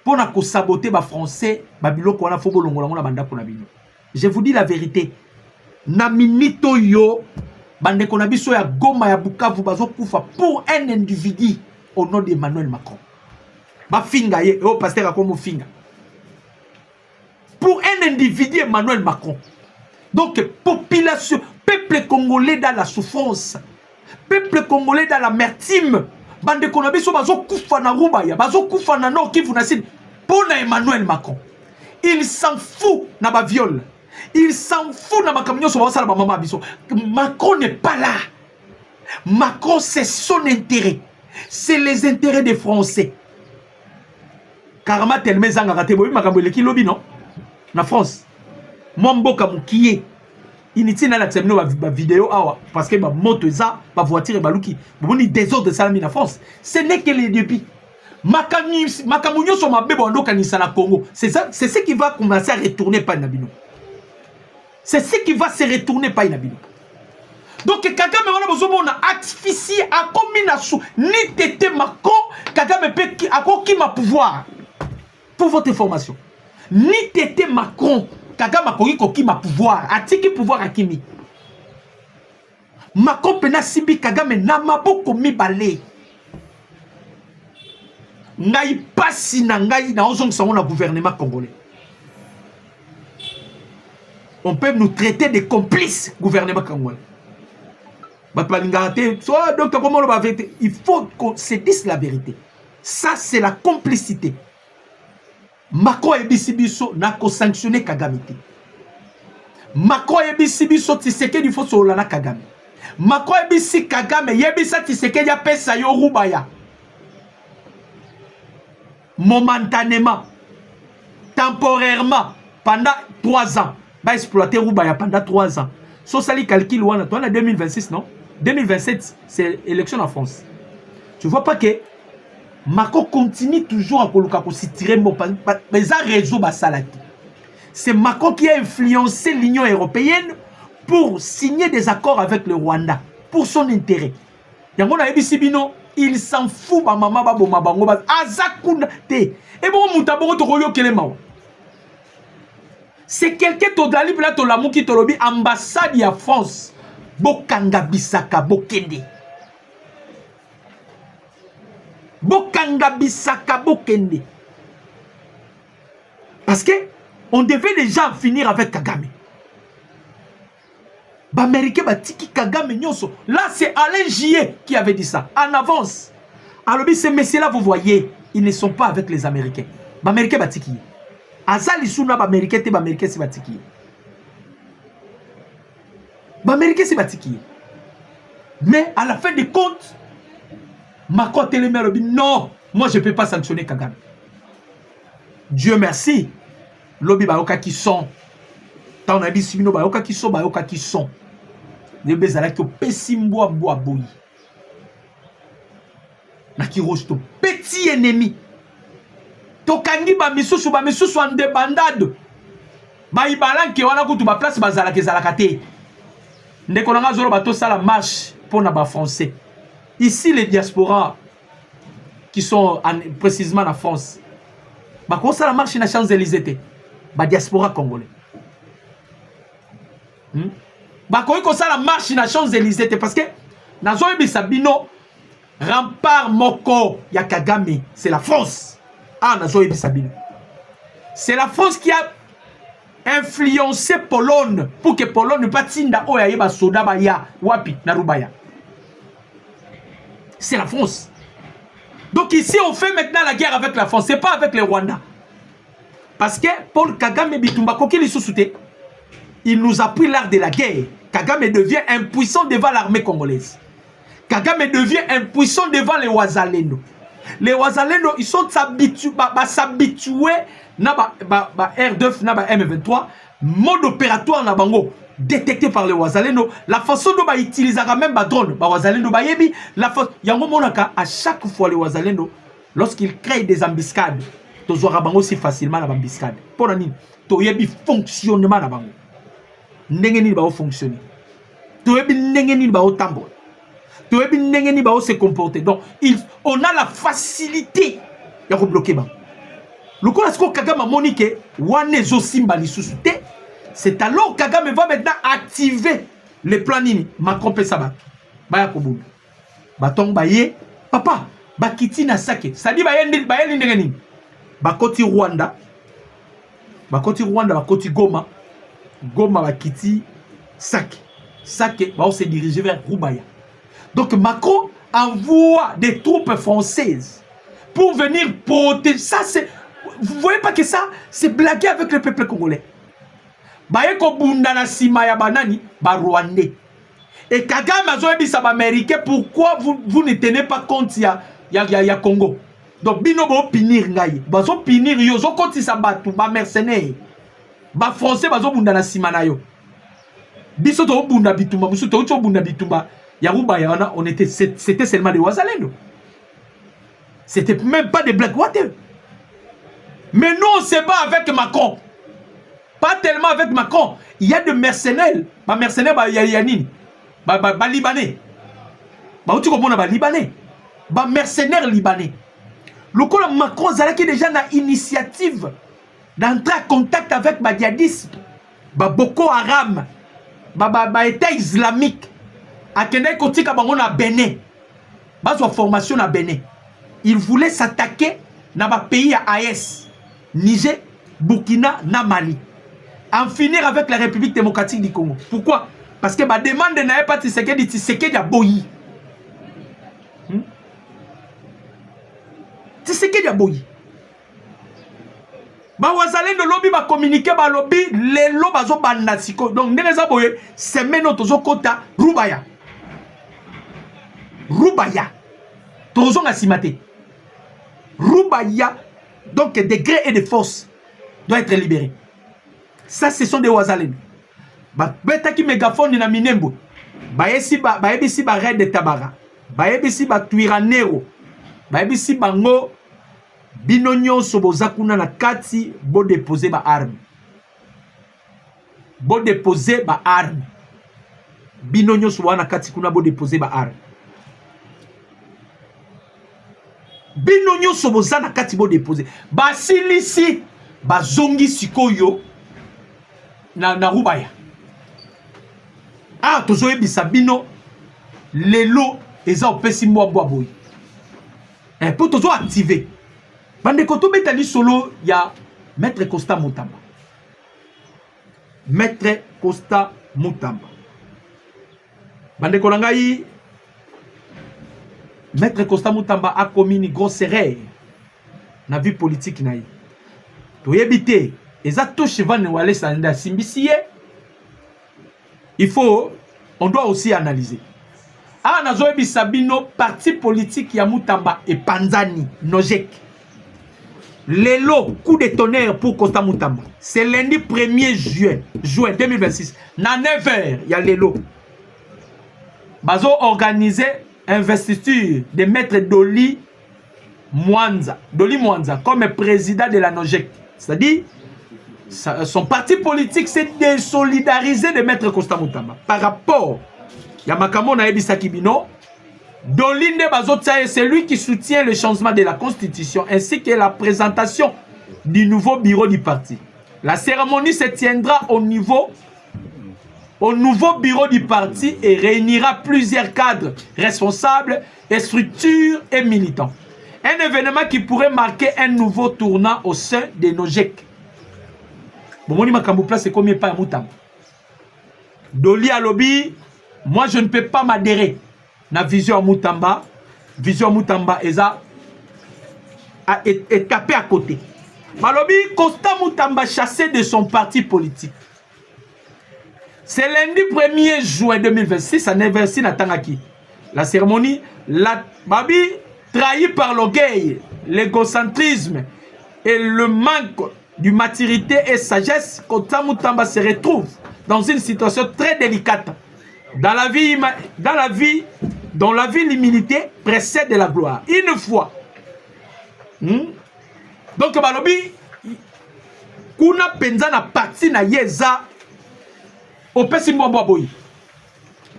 pour na ko saboter ba français ba biloko wana fo bolongola ngona banda kuna bino. Je vous dis la vérité. Na minito yo bandeko na biso ya Goma ya Bukavu bazo kufa pour un individu au nom d'Emmanuel Macron. Ba finga ye o pasteur akomo finga. Pour un individu Emmanuel Macron. Donc, population, peuple congolais dans la souffrance, peuple congolais dans l'amertume, bande konabiso bazo kufa na Rubaya, bazo kufa na Nord Kivu na Sud, pour Emmanuel Macron. Il s'en fout na ba viol. Il s'en fout na ba camion sur ba maman biso. Macron n'est pas là. Macron c'est son intérêt. C'est les intérêts des Français. Karama telme zanga raté bobi makambo le kilobi non na France. Momboka mukiye initi na la tsemno ba vidéo awa parce que ba moto za ba voiture ba luki boni désordre de salami na France. Ce n'est que les débits. Makamunyo so mabe bondo kanisa na Congo. C'est ça, c'est ce qui va commencer à retourner par Nabino. C'est ce qui va se retourner par Nabino. Donc Kagame wana bozomona artificie a commis na sou ni tété Macron Kagame pe a qui ma pouvoir. Pour votre information. Ni tété Macron Kagame akoki koki ma pouvoir, atiki pouvoir akimi. Macron pena sibi Kagame na maboko mibale. Ngai pasi na ngai na ozong sango na gouvernement congolais. On peut nous traiter de complices gouvernement congolais. Donc comment on va faire? Il faut qu'on se dise la vérité. Ça c'est la complicité. Macron et Bissibiso n'a qu'à sanctionner Kagame. Macron et Bissibiso Tshisekedi il faut solana Kagame. Macron et Bissi Kagame yebisa Tshisekedi ya pesa yo Rubaya. Momentanément, temporairement, pendant 3 ans, va exploiter Rubaya pendant 3 ans. So sali calcul wana toi en 2026 non? 2027 c'est élection en France. Tu vois pas que Macron continue toujours à se tirer mais ça réseau basalaki. C'est Macron qui a influencé l'Union européenne pour signer des accords avec le Rwanda pour son intérêt. Yangona ebisibino, il s'en fout ba mama ba boma bango ba azakunda te. Et bon mutaboro to koyo kelema. C'est quelqu'un to dali pla to lamu ki to lobi ambassade ya France. Bokanga bisaka bokende. Bokanga bisaka bokende. Parce que on devait déjà finir avec Kagame. Baméricain batiki Kagame nyonso. Là c'est Alain Gier qui avait dit ça en avance. Alors ces messieurs-là vous voyez, ils ne sont pas avec les Américains. Baméricain batiki. Azali suna baméricain te baméricain c'est batiki. Baméricain c'est batiki. Mais à la fin des comptes Macron Télémère dit non, moi je ne peux pas sanctionner Kagame. Dieu merci. Lobi baoka qui sont. Tant on a dit simino baoka qui sont. Les bezala qui ont pessimbo boa boyi. na kirosto petit ennemi tokangi ba misusu en débandade ba ibalanke wana kutu ba place bazalaka ezalaka te ndeko nanga zolo bato sala marche pour na ba français ici les diasporas qui sont précisément en France ba ko sala marche na Champs-Élysées te ba diaspora congolais ba ko sala marche na Champs-Élysées te parce que nazo ebisa bino rempart moko ya Kagame c'est la France. Ah nazo ebisa bino c'est la France qui a influencé Pologne pour que Pologne ne pas tinda oya yeba soda ba ya wapi na Rubaya. C'est la France. Donc ici on fait maintenant la guerre avec la France, c'est pas avec le Rwanda. Parce que Paul Kagame bitumba kokili susute, il nous a pris l'art de la guerre. Kagame devient impuissant devant l'armée congolaise. Kagame devient impuissant devant les Wazalendo. Les Wazalendo, ils sont s'habitués na R2, na M23, mode opératoire na bango détecté par les Wazalendo. La façon dont ils utilisent même ba drone, ba Wazalendo ba yebi, la façon yango monaka à chaque fois les Wazalendo lorsqu'ils créent des embuscades, tozora bango si facilement na embuscade. Pour nani, to yebi fonctionnement na bango. Ndenge ni ba fonctionner. To yebi ndenge ni ba tambo. To yebi ndenge ni ba se comporter. Donc on a la facilité ya ko bloquer ba. Le coup là Kagame monique wane zo simba li susute. C'est alors Kagame va maintenant activer les plans nini Macron pe sabat. Baya kobu. Batong baye papa bakiti na sake. Ça dit baye ndenge nini. Bakoti Rwanda. Bakoti Goma. Goma bakiti sake. Sake va se diriger vers Rubaya. Donc Macron envoie des troupes françaises pour venir protéger. Ça c'est, vous voyez pas que ça c'est blaguer avec le peuple congolais. Baye ko bunda na sima ya banani ba Rwandais. Et Kagame azoebisa ba américain pourquoi vous ne tenez pas compte ya Congo. Donc bino bo pinir ngai. Bazo pinir yo zo konti sa batu ba mercenaires. Ba français bazo bunda na sima na yo. Biso to bunda bitumba, biso to bunda bitumba. Yarouba Yarana, c'était seulement des Wazalendo. C'était même pas des Blackwater. Mais nous, on se bat avec Macron. Pas tellement avec Macron. Il y a des mercenaires. Bah, mercenaires, bah, il y a Nini. Bah, Libanais. Bah, tu comprends, bah, Libanais. Bah, mercenaires Libanais. Le coup, Macron, Zalaki déjà une initiative d'entrer en contact avec bah, djihadistes. Bah, Boko Haram. Bah, État islamique. A Kenya Kotika bango na Bénin. Bazo formation na Bénin. Il voulait s'attaquer na ba pays à AES, Niger, Burkina, na Mali. En finir avec la République démocratique du Congo. Pourquoi? Parce que ba demande na pas Tshisekedi a boyi. Tshisekedi a boyi. Ba Wazalendo lobby ba communiquer ba lobby les lo bazo banda siko. Donc ndeza boye semaine tozo kota Rubaya. Rubaya. Tozon a simaté. Rubaya. Donc des grés et des forces doivent être libérés. Ça, ce sont des Wazalendo. Ba betaki mégaphone na Minembo. Ba yesi ba yebisi ba Red de Tabara. Ba yebisi ba Twiranero. Ba yebisi bango bino nyonso bozakuna na kati bo déposer ba arme. Bo déposer ba arme. Bino nyonso wana kati kuna bo déposer ba arme. Bino nyonso bozana kati bo déposer. Ba silisi ba zongi sikoyo na Rubaya. Ah tozo ebisa bino lelo eza opesi mwa boy. Pour tozo activer. Bande koto betali solo ya Maître Costa Mutamba. Maître Costa Mutamba. Bande konangai Maître Costa Mutamba a commis une grosse erreur na vie politique na ye. To yebite eza to cheval wale sanda simbisiye. Il faut, on doit aussi analyser. Ah nazo yebisa bino parti politique ya Mutamba et Panzani Nojek. Lelo coup de tonnerre pour Costa Mutamba. C'est lundi 1er juin 2026. Na 9h, il y a Lelo. Bazo organiser investiture de Maître Doli Mwanza, Doli Mwanza, comme président de la NOJEC. C'est-à-dire, son parti politique s'est désolidarisé de Maître Constant Moutamba. Par rapport à Makamo Naebisa Kibino, Dolinde Bazotsaye, c'est lui qui soutient le changement de la Constitution ainsi que la présentation du nouveau bureau du parti. La cérémonie se tiendra au nouveau bureau du parti et réunira plusieurs cadres responsables et structures et militants. Un événement qui pourrait marquer un nouveau tournant au sein de NOJEC. Bon, place c'est combien pas Moutamba. Doli Alobi, moi je ne peux pas m'adhérer na vision Moutamba. Vision Moutamba est tapé à côté. Malobi, Constant Moutamba chassé de son parti politique. C'est lundi 1er juin 2026 à Neversi Natangaki. La cérémonie, Babi, trahi par l'orgueil, l'égocentrisme et le manque de maturité et sagesse, Constant Moutamba se retrouve dans une situation très délicate. Dans la vie, l'humilité précède la gloire. Une fois. Donc, Balobi, kuna penza na parti na yeza, opesi mbombo boy.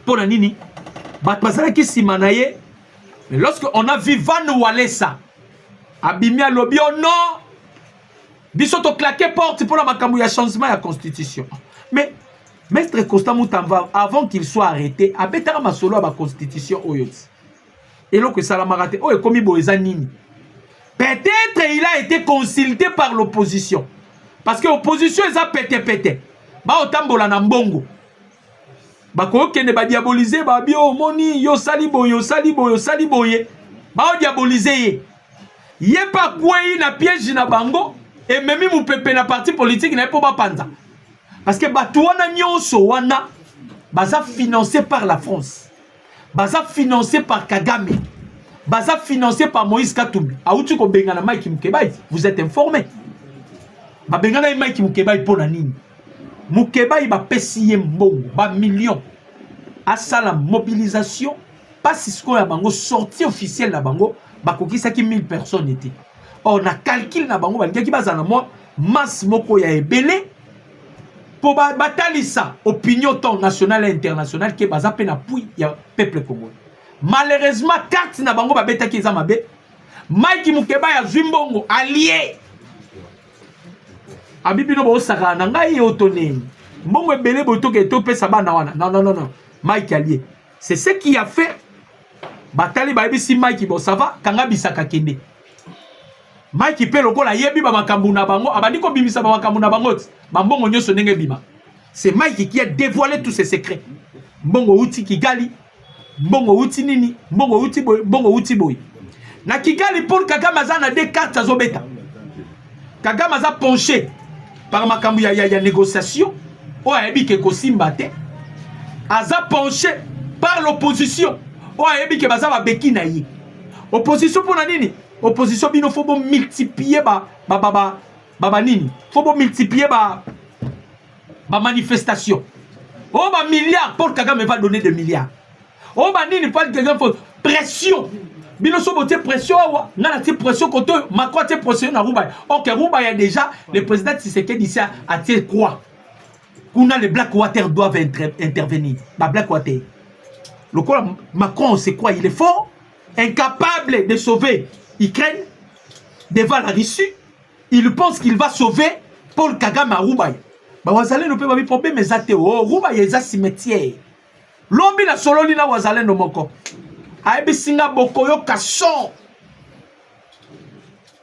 Pour la nini, batbazala ki simanaye, mais lorsque on a vu Van Walesa, Abimia Lobi, oh non, bisoto claqué porte pour la makamou ya changement ya constitution. Mais, Maître Constant Moutamba, avant qu'il soit arrêté, a betara masolo à la constitution oyoti. Et là que ça l'a maraté, oh, et comme il nini. Peut-être il a été consulté par l'opposition. Parce que l'opposition, ils ont pété. Ba otambola na mbongo. Ba ko kende ba diaboliser ba bio moni yo saliboye. Ba o diaboliser ye. Ye pa kwei na piège na bango et même mu pepe na parti politique na po ba panza. Parce que ba tuana nyonso wana baza financé par la France. Baza financé par Kagame. Baza financé par Moïse Katumbi. Aoutu ko bengana Mike Mukebai, vous êtes informés. Ba bengana Mike Mukebai pour la nini. Mukebai ba pesiye mbongo, ba millions. À la mobilisation, pas si ce qu'on a bango sortie officielle na bango, ba kokisa ki 1000 personnes étaient. On a calculé na bango ba ki bazana moi masse moko ya ebele pour batalisa opinion tant nationale et internationale qui baza pe na pui ya peuple congolais. Malheureusement, carte na bango babeta ki zamabe. Mike Mukeba ya Zimbongo allié. Abibino bo saka na ngai otone. Mbongo ebele boto ke to pesa bana wana. Non. Mike allié. C'est ce qui a fait batali ba bisi Mike bo ça va kanga bisaka kende. Mike pe lokola yebi ba makambu na bango abandi ko bimisa ba makambu na bango. Ba mbongo nyoso ndenge bima. C'est Mike qui a dévoilé tous ses secrets. Mbongo uti Kigali. Mbongo uti nini, mbongo uti boy. Na Kigali pour Kagame azana des cartes azobeta. Kagame aza penché par makambu ya négociation. O ayebi ke kosimba te. Aza penché par l'opposition. O ayebi ke baza ba beki na ye. Opposition pour na nini? Opposition bino faut bon multiplier ba nini? Faut bon multiplier ba manifestation. Oh ba milliards pour Kagame va donner des milliards. Oh, banini pas quelqu'un faut pression. Bino sobote pression awa. Nana ti pression koto makwa ti pression na Roubaye. OK, Roubaye a déjà le président Tshisekedi ici a tiré quoi? Kuna les Blackwater doivent intervenir. Ba Blackwater. Le quoi Macron c'est quoi? Il est fort, incapable de sauver Ukraine devant la Russie. Il pense qu'il va sauver Paul Kagame à Roubaye. Ba wazale no pe ba bi problème ezate oh Roubaye eza cimetière. Lombi na sololi na wazalendo moko. Aibi singa boko yo kason.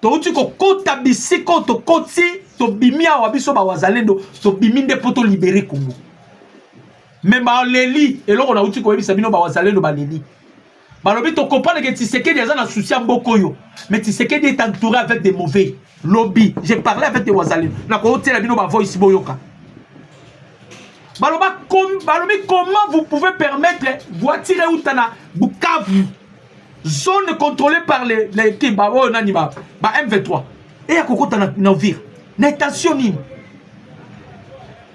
To uti ko kota bisiko to koti to bimia wabiso ba wazalendo to biminde poto libérer Congo. Mais ba leli eloko na uti ko yebisa bino ba wazalendo ba leli. Ba lobi to comprendre que Tshisekedi eza na souci mboko yo. Mais Tshisekedi est entouré avec des mauvais lobby. J'ai parlé avec des wazalendo. Na ko otela bino ba voice boyoka. Comment vous pouvez permettre voiture Outana Bukavu, zone contrôlée par les M23 et à Kokota Navire, n'attention nini,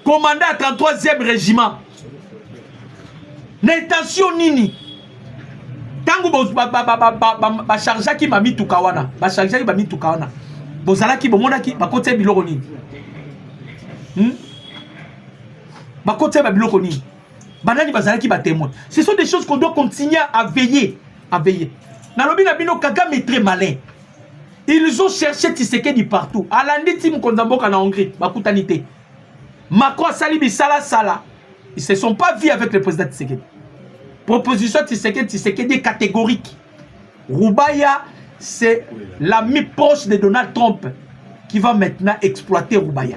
commandant à 33e régiment, n'attention nini, tango ba charge ki mami tukawana ba charge ki mami tukawana bozala ki bomona ki ba kote biloko ni ba kote ba biloko ni banani bazala ki ba témoin. Ce sont des choses qu'on doit continuer à veiller na lobi na bino Kagame est très malin. Ils ont cherché Tshisekedi partout alandi tim konzamboka na Hongrie ba kutanité Macron salibi sala ils se sont pas vus avec le président Tshisekedi. Proposition Tshisekedi est catégorique. Roubaya, c'est l'ami proche de Donald Trump qui va maintenant exploiter Roubaya.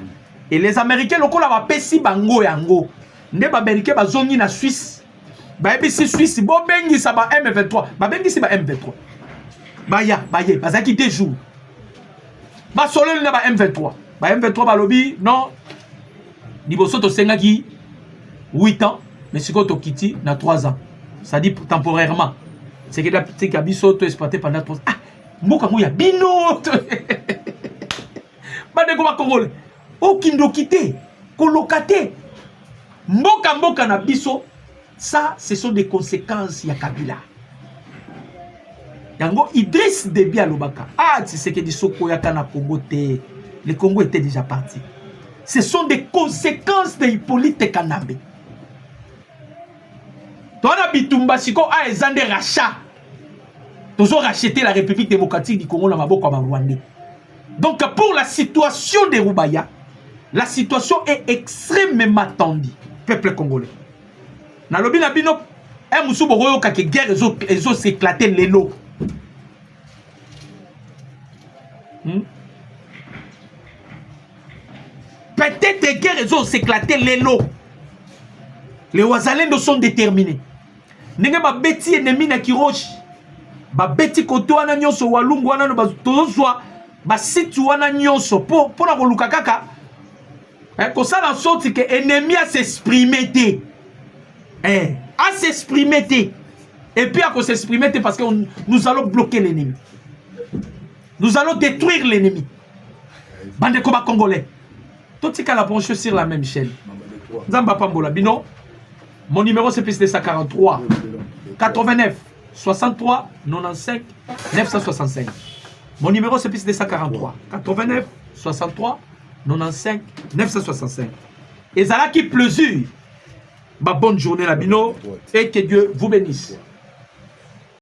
Et les Américains, le coup là, pesi bango yango. Les Américains, ils ont na Suisse. Bah, si Suisse, bon bengi ça ba M23. Bah bengi c'est ba M23. Baya, bazaki des jours. Bah solo na ba M23. Bah M23 ba lobby, non. Liboso to sengaki 8 ans, mais c'est quoi to kiti na 3 ans. Ça dit temporairement. C'est que la petite Kabiso to exploité pendant 3 ans. Ah, mboka mo ya bino. Bade ko ba Congolais. O kindo kité, kolokate. Mboka na biso. Ça, ce sont des conséquences ya Kabila. Yango Idriss Déby alobaka. Ah, tu sais que di soko ya kana Congo te. Le Congo était déjà parti. Ce sont des conséquences de Hippolyte Kanambe. Tona bitumba siko a ezande rachat. Ils ont racheté la République démocratique du Congo na maboko ya Rwanda. Donc pour la situation de Roubaya, la situation est extrêmement tendue. Peuple congolais. Na lobi na bino e musu bokoyo ka ke guerre ezo s'éclater lelo. Peut-être guerre ezo s'éclater lelo. Les Wazalendo sont déterminés. Nenge ba beti ennemi na Kiroshi. Ba beti koto wana nyonso walungu wana no bazozwa ba site wana nyonso pour na koluka kaka. Comme ça en sorte que ennemi a s'exprimer à s'exprimer et puis à s'exprimer parce que nous allons bloquer l'ennemi. Nous allons détruire l'ennemi. Bande comme Congolais. Tout ce qu'à la branche sur la même chaîne. Zamba Pambola Bino. Mon numéro c'est plus de 143 89 63 95 965. Mon numéro c'est plus de 143 89 63 95 965. Et ça là qui plaisir. Bonne journée la Bino et que Dieu vous bénisse.